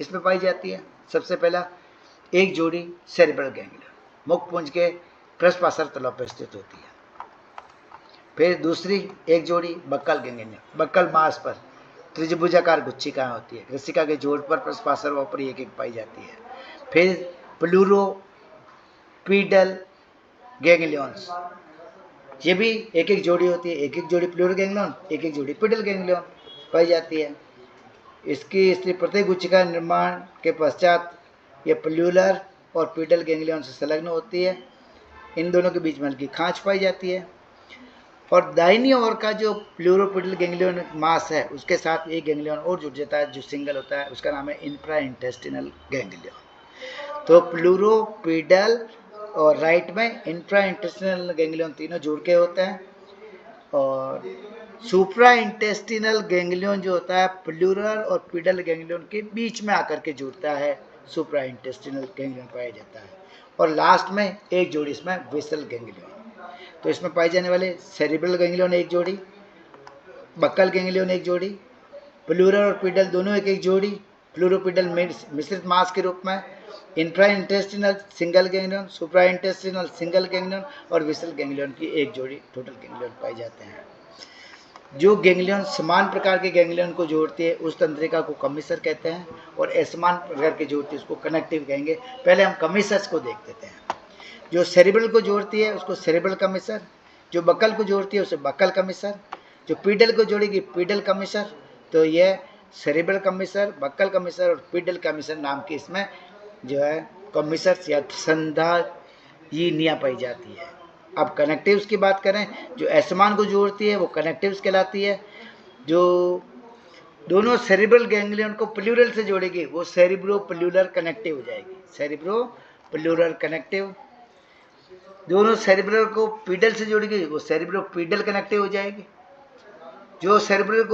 इसमें पाई जाती है। सबसे पहला एक जोड़ी सेरिब्रल गैंग्लियन मुखपुंज के पृष्ठपार्श्व तलव पर स्थित होती है। फिर दूसरी एक जोड़ी बक्कल गैंग्लियन, बक्कल मांस पर त्रिभुजाकार गुच्छिकाएं होती है, कृषिका के जोड़ पर पृष्ठपार्श्व पर एक एक पाई जाती है। फिर प्लूरोपीडल गैंग्लियंस, ये भी एक एक जोड़ी होती है, एक एक जोड़ी प्लूरल गैंग्लियन, एक एक जोड़ी पीडल गैंग्लियन पाई जाती है। इसकी स्त्री प्रत्येक गुच्छिका निर्माण के पश्चात यह प्लूरल और पीडल गैंग्लियन से संलग्न होती है। इन दोनों के बीच में हल्की खांच पाई जाती है। और दाहिनी ओर का जो प्लूरोपीडल गैंग्लियन मास है उसके साथ एक गैंग्लियन और जुड़ जाता है जो सिंगल होता है, उसका नाम है इंफ्रा इंटेस्टिनल गैंग्लियन। तो प्लूरोपीडल और राइट में इंफ्रा इंटेस्टिनल गैंग्लियन तीनों जुड़ के होते हैं। और सुप्रा इंटेस्टिनल गैंग्लियन जो होता है प्लूरल और पीडल गैंग्लियन के बीच में आकर के जुड़ता है, सुप्रा इंटेस्टिनल गैंग्लियन पाया जाता है। और लास्ट में एक जोड़ी इसमें बेसल गैंग्लियन। तो इसमें पाए जाने वाले सेरिब्रल गैंग्लियन एक जोड़ी, बक्कल गैंग्लियन एक जोड़ी, प्लूरल और पीडल दोनों एक एक जोड़ी, प्लूरोपीडल मिश्रित मास के रूप में, इंफ्रा इंटेस्टिनल सिंगल गैंग्लियन, सुप्रा इंटेस्टिनल सिंगल गैंग्लियन और विसल गैंग्लियन की एक जोड़ी टोटल गैंग्लियन पाए जाते हैं। जो गैंग्लियन समान प्रकार के गैंग्लियन को जोड़ती है उस तंत्रिका को कमिसर कहते हैं, और असमान प्रकार के जोड़ती है उसको कनेक्टिव कहेंगे। पहले हम कमिसर्स को देख लेते हैं। जो सेरिब्रल को जोड़ती है उसको सेरिब्रल कमिसर, जो बक्कल को जोड़ती है उसे बक्कल कमिसर, जो पीडल को जोड़ेगी पीडल कमिसर। तो यह सेरिब्रल कमिसर, बक्कल कमिसर और पीडल कमिसर नाम की इसमें जो है कमिसर्स या संधायिनियां पाई जाती है। अब कनेक्टिव्स की बात करें, जो असमान को जोड़ती है वो कनेक्टिव्स कहलाती है। जो दोनों सेरिब्रल गैंग्लियन को प्लूरल से जोड़ेगी वो सेरिब्रो प्लूरल कनेक्टिव हो जाएगी, सेरिब्रो प्लूरल कनेक्टिव। दोनों सेरिब्रल को पीडल से जोड़ेगी वो सेरिब्रो पीडल कनेक्टिव हो जाएगी। जो सेरिब्रल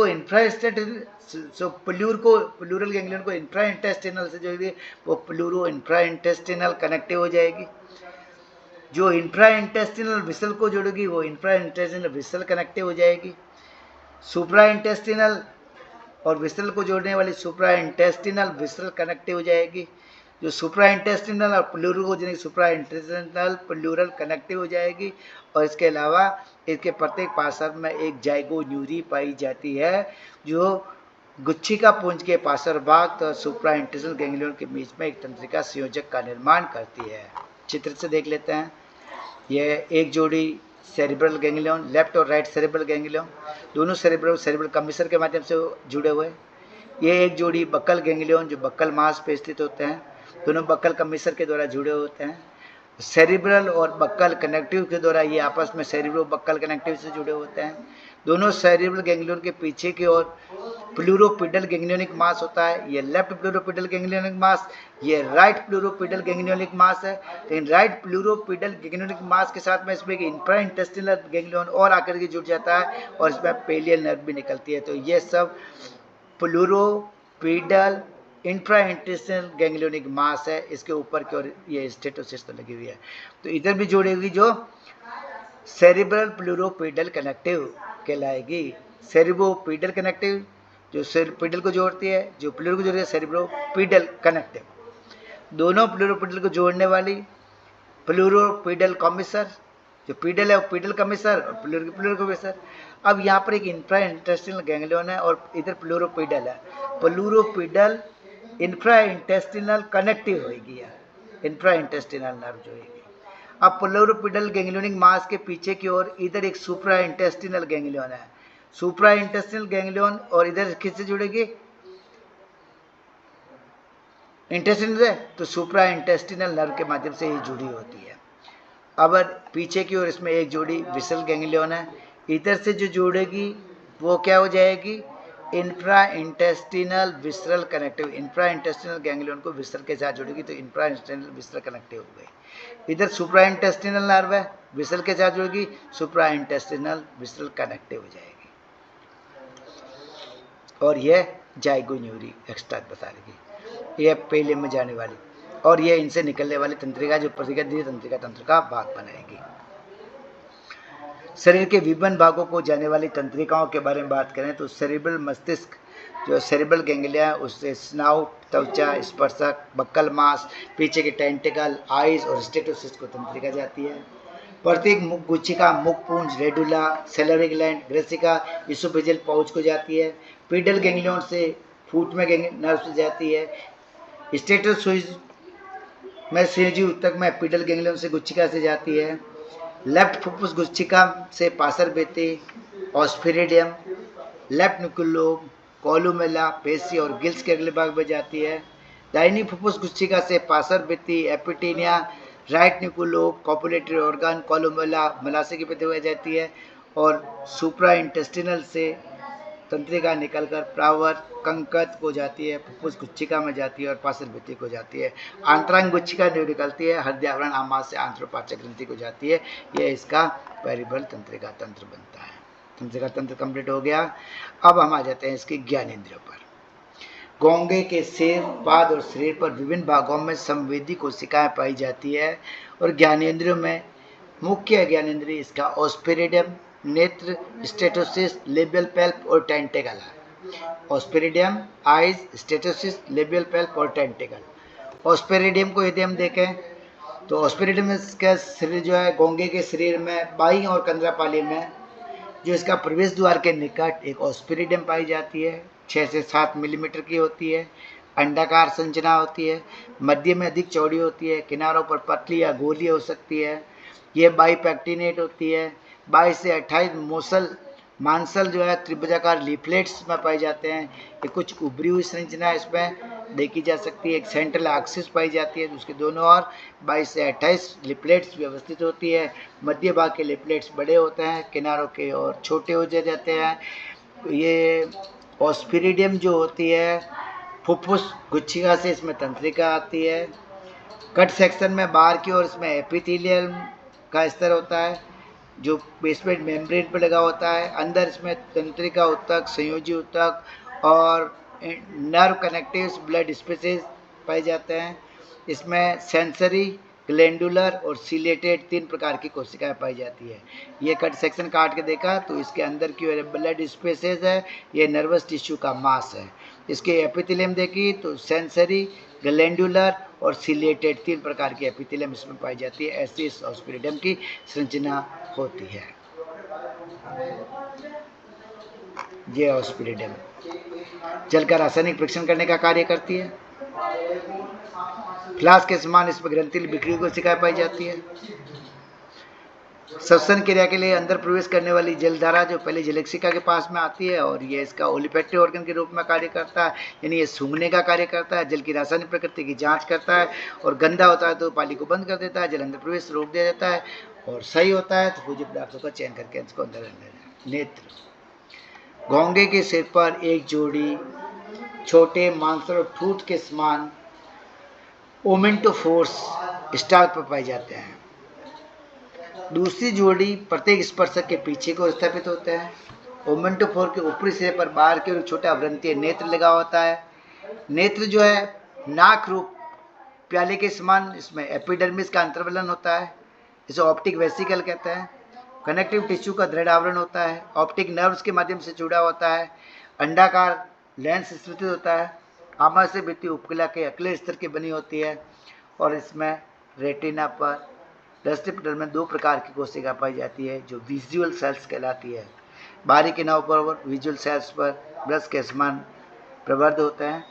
को प्लूरल गैंग्लियन को इंफ्रा इंटेस्टिनल से जोड़ेगी वो प्लूरो इंफ्रा इंटेस्टिनल कनेक्टिव हो जाएगी। जो इंफ्रा इंटेस्टिनल विसल को जोड़ेगी वो इंफ्रा इंटेस्टिनल विसल कनेक्टिव हो जाएगी। सुप्रा इंटेस्टिनल और विसल को जोड़ने वाली सुप्रा इंटेस्टिनल विसल कनेक्टिव हो जाएगी। जो सुप्रा इंटेस्टिनल और प्लूरल को जोड़ेगी सुप्रा इंटेस्टिनल प्लूरल कनेक्टिव हो जाएगी। और इसके अलावा इसके प्रत्येक पार्श्व में एक जाइगोन्यूरी पाई जाती है जो गुच्छिका पुंज के पार्श्व भाग और सुप्रा इंटेस्टिनल गैंग्लियन के बीच में एक तंत्रिका संयोजक का निर्माण करती है। चित्र से देख लेते हैं। यह एक जोड़ी सेरिब्रल गैंग्लियन, लेफ्ट और राइट सेरिब्रल गैंग्लियन, दोनों सेरिब्रल कमिसर के माध्यम से जुड़े हुए। ये एक जोड़ी बक्कल गैंग्लियन जो बक्कल मांस पे स्थित होते हैं, दोनों बक्कल कमिसर के द्वारा जुड़े होते हैं। सेरिब्रल और बक्कल कनेक्टिव के द्वारा ये आपस में सेरिब्रो बक्कल कनेक्टिव से जुड़े होते हैं। दोनों सेरिब्रल गैंग्लियन के पीछे की ओर प्लूरोपीडल गैंग्लियोनिक मास होता है। ये लेफ्ट प्लूरोपीडल गैंग्लियोनिक मास, ये राइट प्लूरोपीडल गैंग्लियोनिक मास है। लेकिन राइट प्लूरोपीडल गैंग्लियोनिक मास के साथ में इसमें इंफ्रा इंटेस्टिनल गैंग्लियन और आकर के जुड़ जाता है और इसमें पेलियल नर्व भी निकलती है। तो ये सब प्लूरोपीडल इंफ्रा इंटेस्टिनल गैंग्लियोनिक मास है। इसके ऊपर की ओर ये स्टेटोसिस्ट लगी हुई है। तो इधर भी जोड़ेगी जो सेरिब्रल प्लूरोपीडल कनेक्टिव कहलाएगी। सेरिब्रोपीडल कनेक्टिव जो पीडल को जोड़ती है, जो प्लूरल को जोड़ती है सेरिब्रोपीडल कनेक्टिव। दोनों प्लूरोपीडल को जोड़ने वाली प्लूरोपीडल कमिसर, जो पीडल है वो पीडल कमिसर और प्लूरल कमिसर। अब यहाँ पर एक इंफ्रा इंटेस्टिनल गैंग्लियन है और इधर प्लूरोपीडल है। प्लूरोपीडल इंफ्रा इंटेस्टिनल कनेक्टिव होगी, इंफ्रा इंटेस्टिनल नर्व जो होगी। अब प्लूरोपीडल गैंग्लियोनिक मास के पीछे की ओर इधर एक सुप्रा इंटेस्टिनल गैंग्लियन है। सुप्रा इंटेस्टिनल गैंग्लियन और इधर किससे जुड़ेगी, इंटेस्टिनल से, तो सुप्रा इंटेस्टिनल नर्व के माध्यम से ये जुड़ी होती है। अब पीछे की ओर इसमें एक जोड़ी विसल गैंग्लियन है। इधर से जो जुड़ेगी वो क्या हो जाएगी, infra intestinal visceral connective. Infra intestinal ganglion को विसरल के साथ जोड़ेगी तो इंफ्रा इंटेस्टिनल विसरल कनेक्टिव हो गई। इधर सुप्रा इंटेस्टिनल नर्व है, विसरल के साथ जुड़ेगी, सुप्रा इंटेस्टिनल विसरल कनेक्टिव हो जाएगी। और यह जाइगोन्यूरी एक्स्ट्रा बता रही। यह पहले में जाने वाली और यह इनसे निकलने वाली तंत्रिका जो प्रतिगद्य तंत्रिका तंत्र का भाग बनाएगी। शरीर के विभिन्न भागों को जाने वाली तंत्रिकाओं के बारे में बात करें तो सेरिब्रल मस्तिष्क जो सेरिब्रल गैंग्लिया, उससे स्नाउट, त्वचा, स्पर्शक, बक्कल मांस, पीछे के टेंटिकल, आइज और स्टेटोसिस को तंत्रिका जाती है। प्रत्येक मुख गुच्छिका, मुखपुंज, रेडुला, सेलरी ग्लैंड, ग्रेसिका, इसोफेजियल पाउच को जाती है। पीडल गैंग्लियन से फूट में नर्व से जाती है। स्टेटोसिस में सिरजी उत्तक में पीडल गैंग्लियन से गुच्छिका से जाती है। लेफ्ट फुफ्फुस गुच्छिका से पासर बेते, ऑस्फेरिडियम, लेफ्ट न्यूक्लियोलोब, कोलुमेला, पेशी और गिल्स के अगले भाग में जाती है। दाहिनी फुफ्फुस गुच्छिका से पासर बेती, एपिटेनिया, राइट न्यूक्लियोलोब, कॉपुलेटरी ऑर्गन, कोलुमेला, मलाशय की पेटी हो जाती है। और सुप्रा इंटेस्टिनल से तंत्रिका निकलकर प्रावर कंकत को जाती है, फुफ्फुस गुच्छिका में जाती है और पासर भित्ति को जाती है। आंतरांग गुच्छिका जो निकलती है हृदय आवरण आमाशय से आंत्रोपाचक ग्रंथि को जाती है। यह इसका पेरिफेरल तंत्रिका तंत्र बनता है। तंत्रिका तंत्र कंप्लीट हो गया। अब हम आ जाते हैं इसके ज्ञानेंद्रियों पर। गोंगे के सिर, पाद और शरीर पर विभिन्न भागों में संवेदी कोशिकाएं पाई जाती है और ज्ञानेंद्रियों में मुख्य ज्ञानेंद्रिय इसका ऑस्फेरिडियम, नेत्र, स्टेटोसिस, लेबियल पेल्प और टेंटिकल है। ऑस्फेरिडियम, आइज, स्टेटोसिस, लेबियल पेल्प और टेंटिकल। ऑस्फेरिडियम को यदि हम देखें तो ऑस्फेरिडियम का शरीर जो है गोंगे के शरीर में बाईं और कंदरापाली में जो इसका प्रवेश द्वार के निकट एक ऑस्फेरिडियम पाई जाती है। 6 से 7 मिलीमीटर की होती है। अंडाकार संरचना होती है। मध्य में अधिक चौड़ी होती है। किनारों पर पतली या गोली हो सकती है। ये बाईपैक्टिनेट होती है। 22 से 28 मोसल मांसल जो है त्रिभुजाकार लीफलेट्स में पाए जाते हैं। ये कुछ उभरी हुई संरचना इसमें देखी जा सकती है। एक सेंट्रल एक्सिस पाई जाती है उसके दोनों ओर 22 से 28 लिपलेट्स व्यवस्थित होती है। मध्य भाग के लिपलेट्स बड़े होते हैं, किनारों के और छोटे हो जाते हैं। ये ऑस्फेरिडियम जो होती है फुफ्फुस गुच्छिका से इसमें तंत्रिका आती है। कट सेक्शन में बाहर की ओर इसमें एपिथेलियम का स्तर होता है जो बेसमेंट मेम्ब्रेन पर लगा होता है। अंदर इसमें तंत्रिका उत्तक, संयोजी उत्तक और नर्व कनेक्टिव्स, ब्लड स्पेसेस पाए जाते हैं। इसमें सेंसरी, ग्लैंडुलर और सिलेटेड 3 प्रकार की कोशिकाएं पाई जाती है। ये कट सेक्शन काट के देखा तो इसके अंदर की ओर ब्लड स्पेसेस है, ये नर्वस टिश्यू का मास है। इसके एपिथेलियम देखी तो सेंसरी, ग्लैंडुलर और सिलेटेड 3 प्रकार की एपिथेलियम इसमें पाई जाती है। ऐसी इस ऑस्फेरिडियम की संरचना होती है। ये ऑस्फेरिडियम जल का रासायनिक परीक्षण करने का कार्य करती है। फ्लास्क के समान इसमें ग्रंथिल बिखरी कोशिकाएं पाई जाती है। श्वसन क्रिया के लिए अंदर प्रवेश करने वाली जलधारा जो पहले जलेक्सिका के पास में आती है और ये इसका ओलिफैक्टरी ऑर्गन के रूप में कार्य करता है, यानी ये सूंघने का कार्य करता है, जल की रासायनिक प्रकृति की जांच करता है और गंदा होता है तो पाली को बंद कर देता है, जल अंदर प्रवेश रोक दिया जाता है और सही होता है तो पूज्य पदार्थों का चयन करके इसको अंदर नेत्र घोंगे के सिर पर एक जोड़ी छोटे मांसल और ठूठ के समान ओमेंटोफोर्स स्टार्क पर पाए जाते हैं। दूसरी जोड़ी प्रत्येक स्पर्शक के पीछे को स्थापित होते हैं। ओमेंटोफोर के ऊपरी सिरे पर बाहर की ओर छोटा अवरंतीय नेत्र लगा होता है। नेत्र जो है नाक रूप प्याले के समान, इसमें एपिडर्मिस का अंतर्वलन होता है, इसे ऑप्टिक वेसिकल कहते हैं। कनेक्टिव टिश्यू का दृढ़ आवरण होता है, ऑप्टिक नर्व्स के माध्यम से जुड़ा होता है। अंडाकार लेंस स्थित होता है। आमाशय भित्ति उपकला के अगले स्तर की बनी होती है और इसमें रेटिना पर दृष्टिपटल में 2 प्रकार की कोशिका पाई जाती है जो विजुअल सेल्स कहलाती है। बाहरी किनारों पर विजुअल सेल्स पर ब्रश के समान प्रवर्ध होते हैं।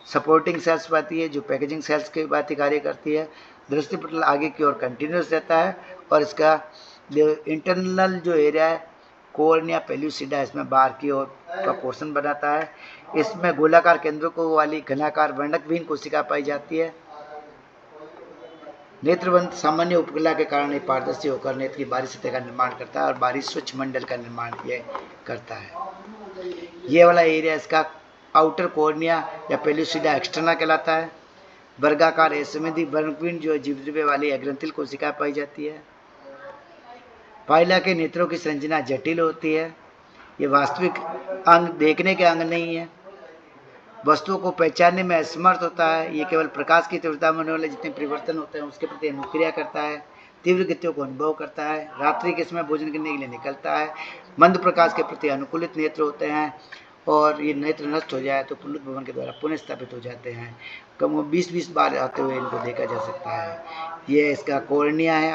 सपोर्टिंग सेल्स पाती है जो पैकेजिंग सेल्स के भांति कार्य करती है। दृष्टिपटल आगे की ओर कंटिन्यूस रहता है और इसका जो इंटरनल जो एरिया है कोर्निया पेल्यूसिडा इसमें बाहर की ओर का पोर्शन बनाता है। इसमें गोलाकार केंद्रों को वाली घनाकार वर्णकविहीन कोशिका पाई जाती है। नेत्रबंध सामान्य उपकला के कारण पारदर्शी होकर नेत्र की बाहरी सतह का निर्माण करता है और बाहरी स्वच्छ मंडल का निर्माण यह करता है। ये वाला एरिया इसका आउटर कॉर्निया या पेल्यूसिडा एक्सटर्ना कहलाता है। वर्गाकार असंवेदी वर्णकविहीन जो जीवद्रव्य वाली अग्रंथिल कोशिका पाई जाती है। पाइला के नेत्रों की संरचना जटिल होती है। ये वास्तविक अंग देखने के अंग नहीं है। वस्तुओं को पहचानने में असमर्थ होता है। ये केवल प्रकाश की तीव्रता में होने वाले जितने परिवर्तन होते हैं उसके प्रति अनुक्रिया करता है। तीव्र गतियों को अनुभव करता है। रात्रि के समय भोजन करने के लिए निकलता है। मंद प्रकाश के प्रति अनुकूलित नेत्र होते हैं और ये नेत्र नष्ट हो जाए तो पुनरुत्थ भवन के द्वारा पुनः स्थापित हो जाते हैं। कम 20-20 बार आते हुए इनको देखा जा सकता है। ये इसका कॉर्निया है,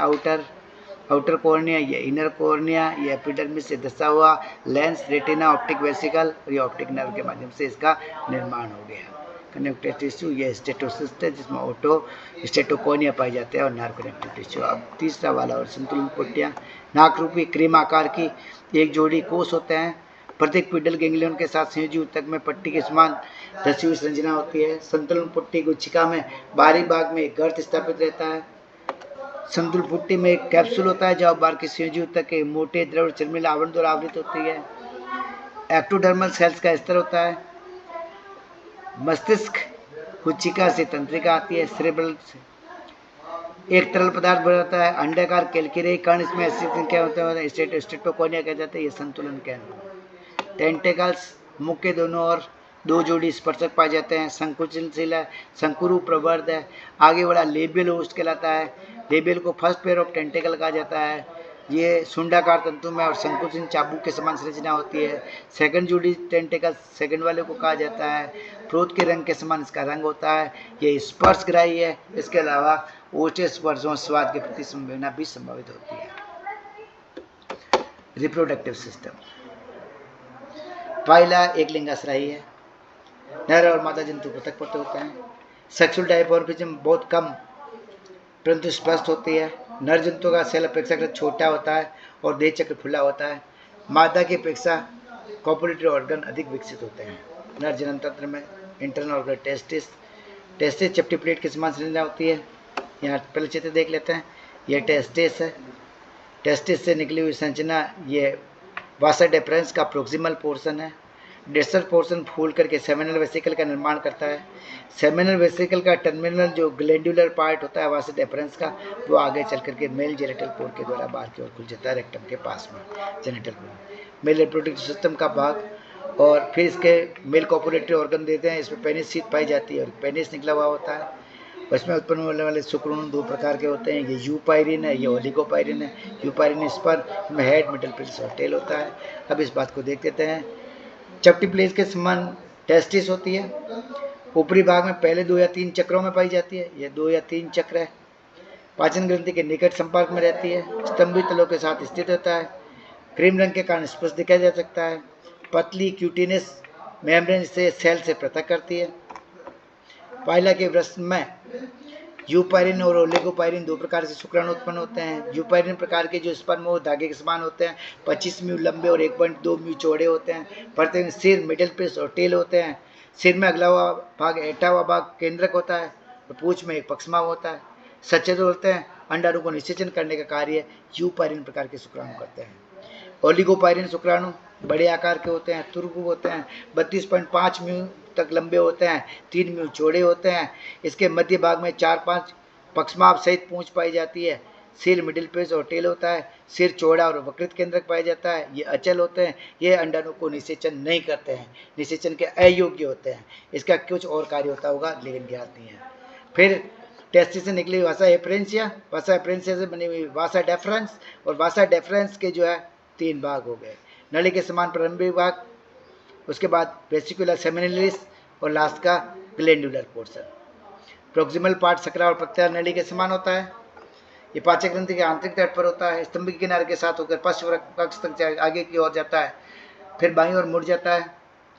आउटर कॉर्निया, ये इनर कॉर्निया, ये एपिडर्मिस से धंसा हुआ लेंस, रेटिना, ऑप्टिक वेसिकल और ये ऑप्टिक नर्व के माध्यम से इसका निर्माण हो गया। कनेक्टिव टिश्यू, ये स्टेटोसिस्ट है जिसमें ऑटो स्टेटोकोनिया पाई जाते हैं और नर्व कनेक्टिव टिश्यू। अब तीसरा वाला और संतुलन पट्टियाँ, नाक रूपी क्रीम आकार की एक जोड़ी कोष होते हैं। प्रत्येक पीडल गैंग्लियन के साथ संयोजी ऊतक में पट्टी के समान धसी हुई संरचना होती है। संतुलन पट्टी गुच्छिका में बाहरी भाग में एक गर्त स्थापित रहता है। संतुलन पट्टी में एक कैप्सूल होता है जहाँ बाहर की संयोजी ऊतक के मोटे द्रव चर्मील आवरण द्वारा आवृत होती है। एक्टोडर्मल सेल्स का स्तर होता है। मस्तिष्क गुच्छिका से तंत्रिका आती है, सेरेब्रल से एक तरल पदार्थ बन जाता है। अंडाकार कैल्केरियन कण इसमें अस्तित्व क्या होता है, स्टेटोकोनिया कह जाते हैं। ये संतुलन केंद्र। टेंटेकल्स, मुख के दोनों ओर दो जोड़ी स्पर्शक पाए जाते हैं। संकुचनशील है, संकुरु प्रवर्ध है। आगे बढ़ा लेबियल होस्ट कहलाता है। लेबियल को फर्स्ट पेयर ऑफ टेंटेकल कहा जाता है। ये सुंडाकार तंतु में और संकुचन चाबुक के समान संरचना होती है। सेकंड जोड़ी टेंटेकल सेकंड वाले को कहा जाता है। प्रोत के रंग के समान इसका रंग होता है। ये स्पर्शग्राही है। इसके अलावा ओटे स्पर्शों स्वाद के प्रति संवेदना भी संभावित होती है। रिप्रोडक्टिव सिस्टम, पहला एक लिंगाश्रायी है। नर और मादा जंतु पृथक पृथक होते हैं। सेक्सुअल डायमॉर्फिज्म बहुत कम परंतु स्पष्ट होती है। नर जंतु का सेल अपेक्षाकृत छोटा होता है और देह चक्र खुला होता है। मादा की अपेक्षा कॉपुलेटरी ऑर्गन अधिक विकसित होते हैं। नर जनन तंत्र में इंटरनल ऑर्गन टेस्टिस चपटी प्लेट की समान संरचना होती है। यहाँ पहले चित्र देख लेते हैं। यह टेस्टिस है। टेस्टिस से निकली हुई संरचना ये वासा डेफरेंस का प्रोक्सिमल पोर्शन है। डेसर पोर्शन फूल करके सेमिनल वेसिकल का निर्माण करता है। सेमिनल वेसिकल का टर्मिनल जो ग्लैंडुलर पार्ट होता है वासा डेफरेंस का, वो आगे चल करके मेल जेनिटल पोर्ट के द्वारा बाहर की ओर खुल जाता है रेक्टम के पास में genital port. Male reproductive system का भाग और फिर इसके मेल कॉपुलेटरी ऑर्गन देते हैं। इसमें पेनिस सीट पाई जाती है और पेनिस निकला हुआ होता है। उसमें उत्पन्न होने वाले शुक्राणु दो प्रकार के होते हैं। ये यूपायरिन है, ये ओलिगोपायरिन है। यूपायरिन स्पर्म में हेड, मिडल, पिल्स और टेल होता है। अब इस बात को देख लेते हैं। चपटी प्लेट के समान टेस्टिस होती है। ऊपरी भाग में पहले 2 या 3 चक्रों में पाई जाती है। ये 2 या 3 चक्र है। पाचन ग्रंथि के निकट संपर्क में रहती है। स्तंभित तलों के साथ स्थित होता है। क्रीम रंग के कारण स्पष्ट दिखाया जा सकता है। पतली क्यूटिनस मेम्ब्रेन से सेल से पृथक करती है। पाइला के वृष्ण में यूपायरिन और ओलिगोपायरिन दो प्रकार से शुक्राणु उत्पन्न होते हैं। यूपायरिन प्रकार के जो स्पर्म वो धागे के समान होते हैं। 25 म्यू लंबे और 1.2 म्यू चौड़े होते हैं। प्रत्येक सिर, मिडिल पिस और टेल होते हैं। सिर में अगला हुआ भाग, ऐटा हुआ भाग केंद्रक होता है और पूंछ में एक पक्षमा होता है। सचेत होते हैं। अंडाणु को निषेचन करने का कार्य यूपायरिन प्रकार के शुक्राणु करते हैं। ओलिगोपायरिन शुक्राणु बड़े आकार के होते हैं, तुर्गु होते हैं। 32.5 म्यू तक लंबे होते हैं। 3 म्यू चौड़े होते हैं। इसके मध्य भाग में 4-5 पक्षमाप सहित पूंछ पाई जाती है। सिर, मिडिल पेज और टेल होता है। सिर चौड़ा और वक्रित केंद्रक पाया जाता है। ये अचल होते हैं। ये अंडाणु को निषेचन नहीं करते हैं, निषेचन के अयोग्य होते हैं। इसका कुछ और कार्य होता होगा लेकिन ज्ञात नहीं है। फिर टेस्टिस से निकली वासा एपरेंसिया, वासा एपरेंसिया से बनी हुई वासा डेफरेंस, और वासा डेफरेंस के जो है 3 भाग हो गए। नली के समान प्रारंभिक भाग, उसके बाद वेसिकुलर सेमिनलिस और लास्ट का glandular portion. Proximal part Sakra और प्रत्यार नली के समान होता है। ये पाचक ग्रंथि के आंतरिक तट पर होता है। स्तंभ के किनारे के साथ होकर पश्च कक्ष तक आगे की ओर जाता है, फिर बाईं ओर मुड़ जाता है।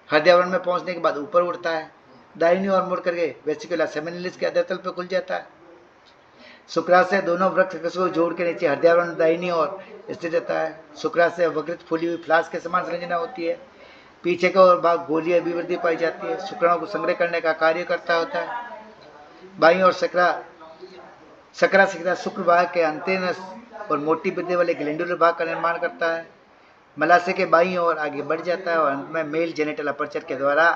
हृदयावरण में पहुंचने के बाद ऊपर उड़ता है। दाहिनी ओर मुड़ करके वेसिकुलर सेमिनलिस के अधोतल पर खुल जाता है। शुक्राशय दोनों वृक्ष को जोड़ के नीचे हृदयावरण दाहिनी ओर स्थित रहता है। शुक्राशय वक्रित फूली हुई फ्लास्क के समान संरचना होती है। पीछे का और भाग गोलीय अभिवृद्धि पाई जाती है। शुक्राणु को संग्रह करने का कार्य करता होता है। बाईं ओर सकरा शुक्र भाग के अंतेनस और मोटी वृद्धि वाले ग्लैंडुलर भाग का निर्माण करता है। मलाशय के बाईं ओर आगे बढ़ जाता है और अंत में मेल जेनिटल अपर्चर के द्वारा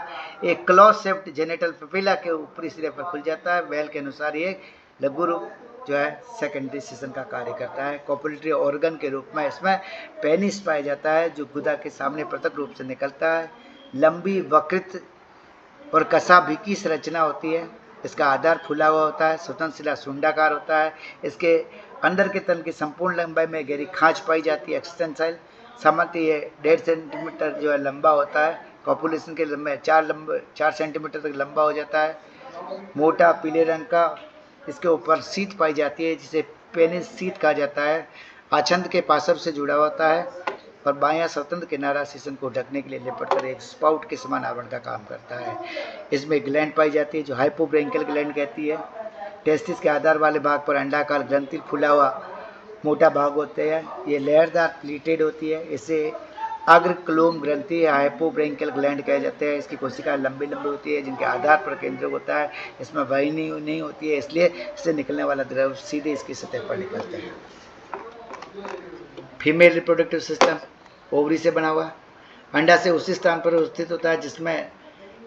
एक क्लॉज शेप्ड जेनिटल पेपिला के ऊपरी सिरे पर खुल जाता है। वेल के अनुसार ये लघु रूप जो है सेकेंडरी सेशन का कार्य करता है। कॉपुलेटरी ऑर्गन के रूप में इसमें पेनिस पाया जाता है जो गुदा के सामने पृथक रूप से निकलता है। लंबी वक्रित और कसाभी की संरचना होती है। इसका आधार फूला हुआ होता है, स्वतंत्र शिला सुंडाकार होता है। इसके अंदर के तल की संपूर्ण लंबाई में गहरी खांच पाई जाती है, एक्सटेंसाइल। सामान्य ये 1.5 सेंटीमीटर जो है लंबा होता है। कॉपुलेशन के लंबे 4 सेंटीमीटर तक लंबा हो जाता है। मोटा पीले रंग का इसके ऊपर सीट पाई जाती है, जिसे पेनिस सीट कहा जाता है। आछंद के पार्श्व से जुड़ा होता है और बायां स्वतंत्र किनारा सीसन को ढकने के लिए लिपट कर एक स्पाउट के समान आवरण का काम करता है। इसमें ग्लैंड पाई जाती है जो हाइपोब्रेंकियल ग्लैंड कहती है। टेस्टिस के आधार वाले भाग पर अंडाकार ग्रंथि फूला हुआ मोटा भाग होते हैं। ये लहरदार प्लीटेड होती है। इसे अग्रक्लोम ग्रंथि या हाइपोब्रेंकियल ग्लैंड कहे जाते हैं। इसकी कोशिकाएं लंबी लंबी होती है जिनके आधार पर केंद्रक होता है। इसमें वाहिनी नहीं होती है, इसलिए इससे निकलने वाला द्रव सीधे इसकी सतह पर निकलता है। फीमेल रिप्रोडक्टिव सिस्टम ओवरी से बना हुआ। अंडा से उसी स्थान पर स्थित होता है जिसमें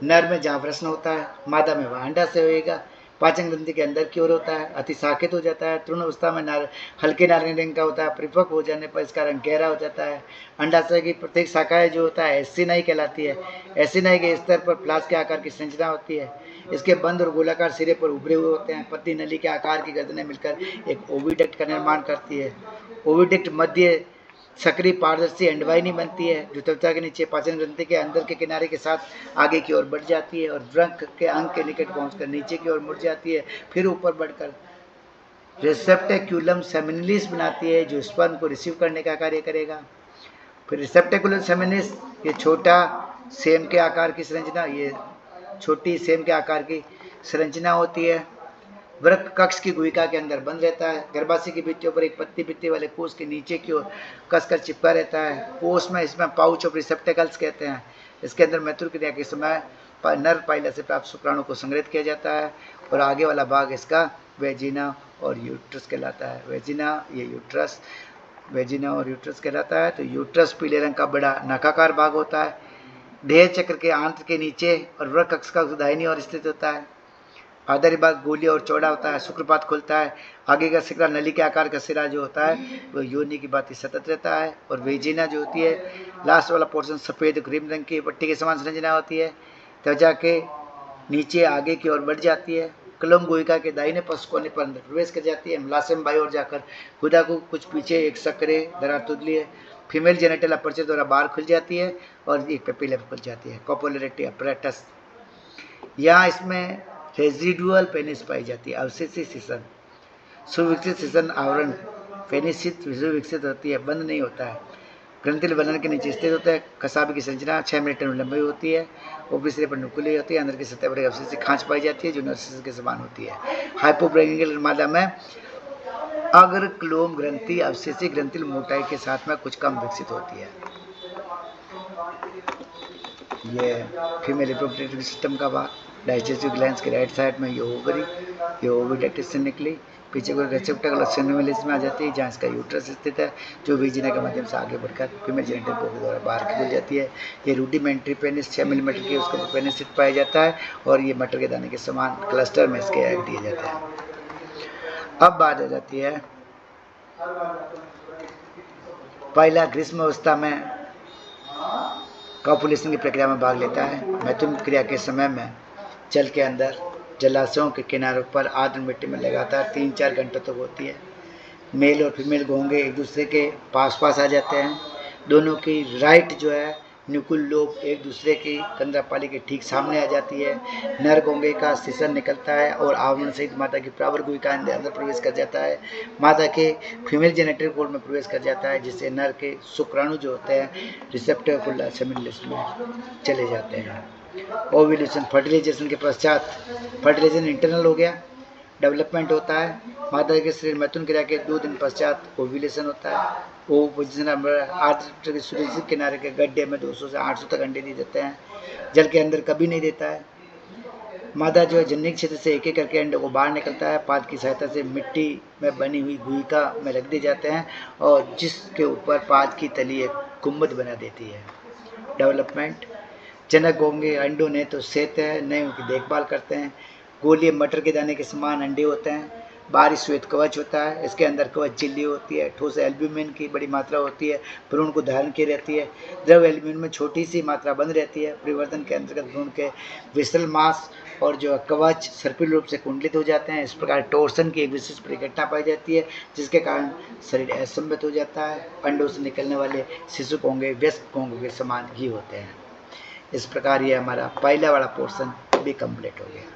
नर में जहाँ प्रश्न होता है, मादा में वह अंडा से होएगा। पाचन ग्रंथि के अंदर की ओर होता है, अति शाखित हो जाता है। तृण अवस्था में हल्के नारंगी रंग का होता है। परिपक्व हो जाने पर इसका रंग गहरा हो जाता है। अंडाशय की प्रत्येक शाखाएं जो होता है एसिनाई कहलाती है। एसिनाई के स्तर पर फ्लास्क के आकार की संरचना होती है। इसके बंद और गोलाकार सिरे पर उभरे हुए होते हैं। पतली नली के आकार की गर्दनें मिलकर एक ओविडक्ट का निर्माण करती है। ओविडक्ट मध्य सक्रिय पारदर्शी अंडवाहिनी बनती है जो त्वचा के नीचे पाचन ग्रंथि के अंदर के किनारे के साथ आगे की ओर बढ़ जाती है और वृक्क के अंग के निकट पहुंचकर नीचे की ओर मुड़ जाती है, फिर ऊपर बढ़कर रिसेप्टेक्युलम सेमिनिलिस बनाती है जो स्पर्म को रिसीव करने का कार्य करेगा। फिर रिसेप्टेक्युलम सेमिनिलिस ये छोटा सेम के आकार की संरचना, ये छोटी सेम के आकार की संरचना होती है। वृक्क कक्ष की गुहिका के अंदर बंद रहता है। गर्भाशय की भित्तियों पर एक पत्ती भित्ति वाले कोष के नीचे की ओर कसकर चिपका रहता है। कोष में इसमें पाउच ऑफ रिसेप्टेकल्स कहते हैं। इसके अंदर मैथुन क्रिया के समय नर पाइला से प्राप्त शुक्राणु को संग्रहित किया जाता है और आगे वाला भाग इसका वेजिना और यूट्रस कहलाता है। वेजिना ये यूट्रस, वेजिना और यूट्रस कहलाता है। तो यूट्रस पीले रंग का बड़ा नखाकार भाग होता है। देह चक्र के आंत के नीचे और वृक्क कक्ष का दाहिनी ओर स्थित होता है। आधारी भाग गोली और चौड़ा होता है। शुक्रपात खुलता है। आगे का सिरा नली के आकार का सिरा जो होता है वो योनि की भांति सतत रहता है। और वेजिना जो होती है लास्ट वाला पोर्शन सफ़ेद क्रीम रंग की पट्टी के समान संरचना होती है। त्वचा के नीचे आगे की ओर बढ़ जाती है। क्लोम गुहिका के दाहिने पश्च कोने पर अंदर प्रवेश कर जाती है। मलाशय में बाई ओर जाकर गुदा को कुछ पीछे एक सक्रिय दरार तुदली है। फीमेल जेनेटल अपर्चर द्वारा बाहर खुल जाती है और एक पेपिला खुल जाती है। कॉपुलेटरी अपरेटस, यहाँ इसमें रेजिडुअल पेनिस पाई जाती है। अवशेषी सीसन, सुविकसित सीसन आवरण पेनिस विकसित होती है, बंद नहीं होता है। ग्रंथिल बनन के नीचे स्थित होता है। कसाबी की संरचना 6 मिलीमीटर लंबी होती है। ऊपरी सिरे पर नुकीली होती है। अंदर की सतह पर एक अवशेषी खांच पाई जाती है जो नर्सिस के समान होती है। हाइपोब्रेंकियल मादा में अग्रक्लोम ग्रंथि अवशेषी ग्रंथिल मोटाई के साथ में कुछ कम विकसित होती है। ये फीमेल रिप्रोडक्टिव सिस्टम का भाग। डाइजेस्टिव ग्लैंड्स के राइट साइड में ये ओवरी, ये ओविडक्ट से निकली पीछे को रिसेप्टेकल सेमिनिलिस में आ जाती है जहाँ इसका यूट्रस स्थित है जो वेजिना के माध्यम से आगे बढ़कर फीमेल जेनिटल पोर्ट द्वारा बाहर खुल जाती है। ये रूडिमेंट्री पेनिस 6 मिलीमीटर की उसके ऊपर पेनिस स्थित पाया जाता है और ये मटर के दाने के समान क्लस्टर में इसके एग दिए जाते हैं। अब बात आ जाती है पहला ग्रीष्म अवस्था में कॉपुलेशन की प्रक्रिया में भाग लेता है। मैथुन क्रिया के समय में जल के अंदर जलाशयों के किनारों पर आर्द्र मिट्टी में लगातार 3-4 घंटों तक होती है। मेल और फीमेल घोंगे एक दूसरे के पास आ जाते हैं। दोनों की राइट जो है न्यूक्ल लोब एक दूसरे की कंदरापाली के ठीक सामने आ जाती है। नर घोंगे का सीसन निकलता है और आवरण सहित माता की प्रावर गुहिका अंदर प्रवेश कर जाता है। माता के फीमेल जेनेटल कोड में प्रवेश कर जाता है जिससे नर के शुक्राणु जो होते हैं रिसेप्टेकुलर सेमिनिलिस में चले जाते हैं। ओव्यूलेशन, फर्टिलाइजेशन के पश्चात फर्टिलाइजेशन इंटरनल हो गया, डेवलपमेंट होता है। मादा के शरीर मैथुन क्रिया के 2 दिन पश्चात ओव्यूलेशन होता है। वो पोजिशन आर्द्र के सूर्य किनारे के गड्ढे में 200 से 800 तक अंडे दिए देते हैं। जल के अंदर कभी नहीं देता है। मादा जो है जननिक क्षेत्र से एक एक करके अंडों को बाहर निकलता है। पाद की सहायता से मिट्टी में बनी हुई गुहिका में रख दिए जाते हैं और जिसके ऊपर पाद की तली एक गुंबद बना देती है। डेवलपमेंट, जनक होंगे अंडों ने तो सेते हैं, नए उनकी देखभाल करते हैं। गोलिये मटर के दाने के समान अंडे होते हैं। बाहरी श्वेत कवच होता है, इसके अंदर कवच झिल्ली होती है, ठोस एल्ब्यूमिन की बड़ी मात्रा होती है, भ्रूण को धारण की रहती है। द्रव एल्ब्यूमिन में छोटी सी मात्रा बंद रहती है। परिवर्तन के अंतर्गत भ्रूण के विसरल मांस और जो कवच सर्पिल रूप से कुंडलित हो जाते हैं। इस प्रकार टोर्सन की एक विशिष्ट प्रक्रिया पाई जाती है, जिसके कारण शरीर असंबद्ध हो जाता है। अंडों से निकलने वाले शिशु कोंगे वयस्क कोंगों के समान ही होते हैं। इस प्रकार ये हमारा पहला वाला पोर्शन भी कंप्लीट हो गया।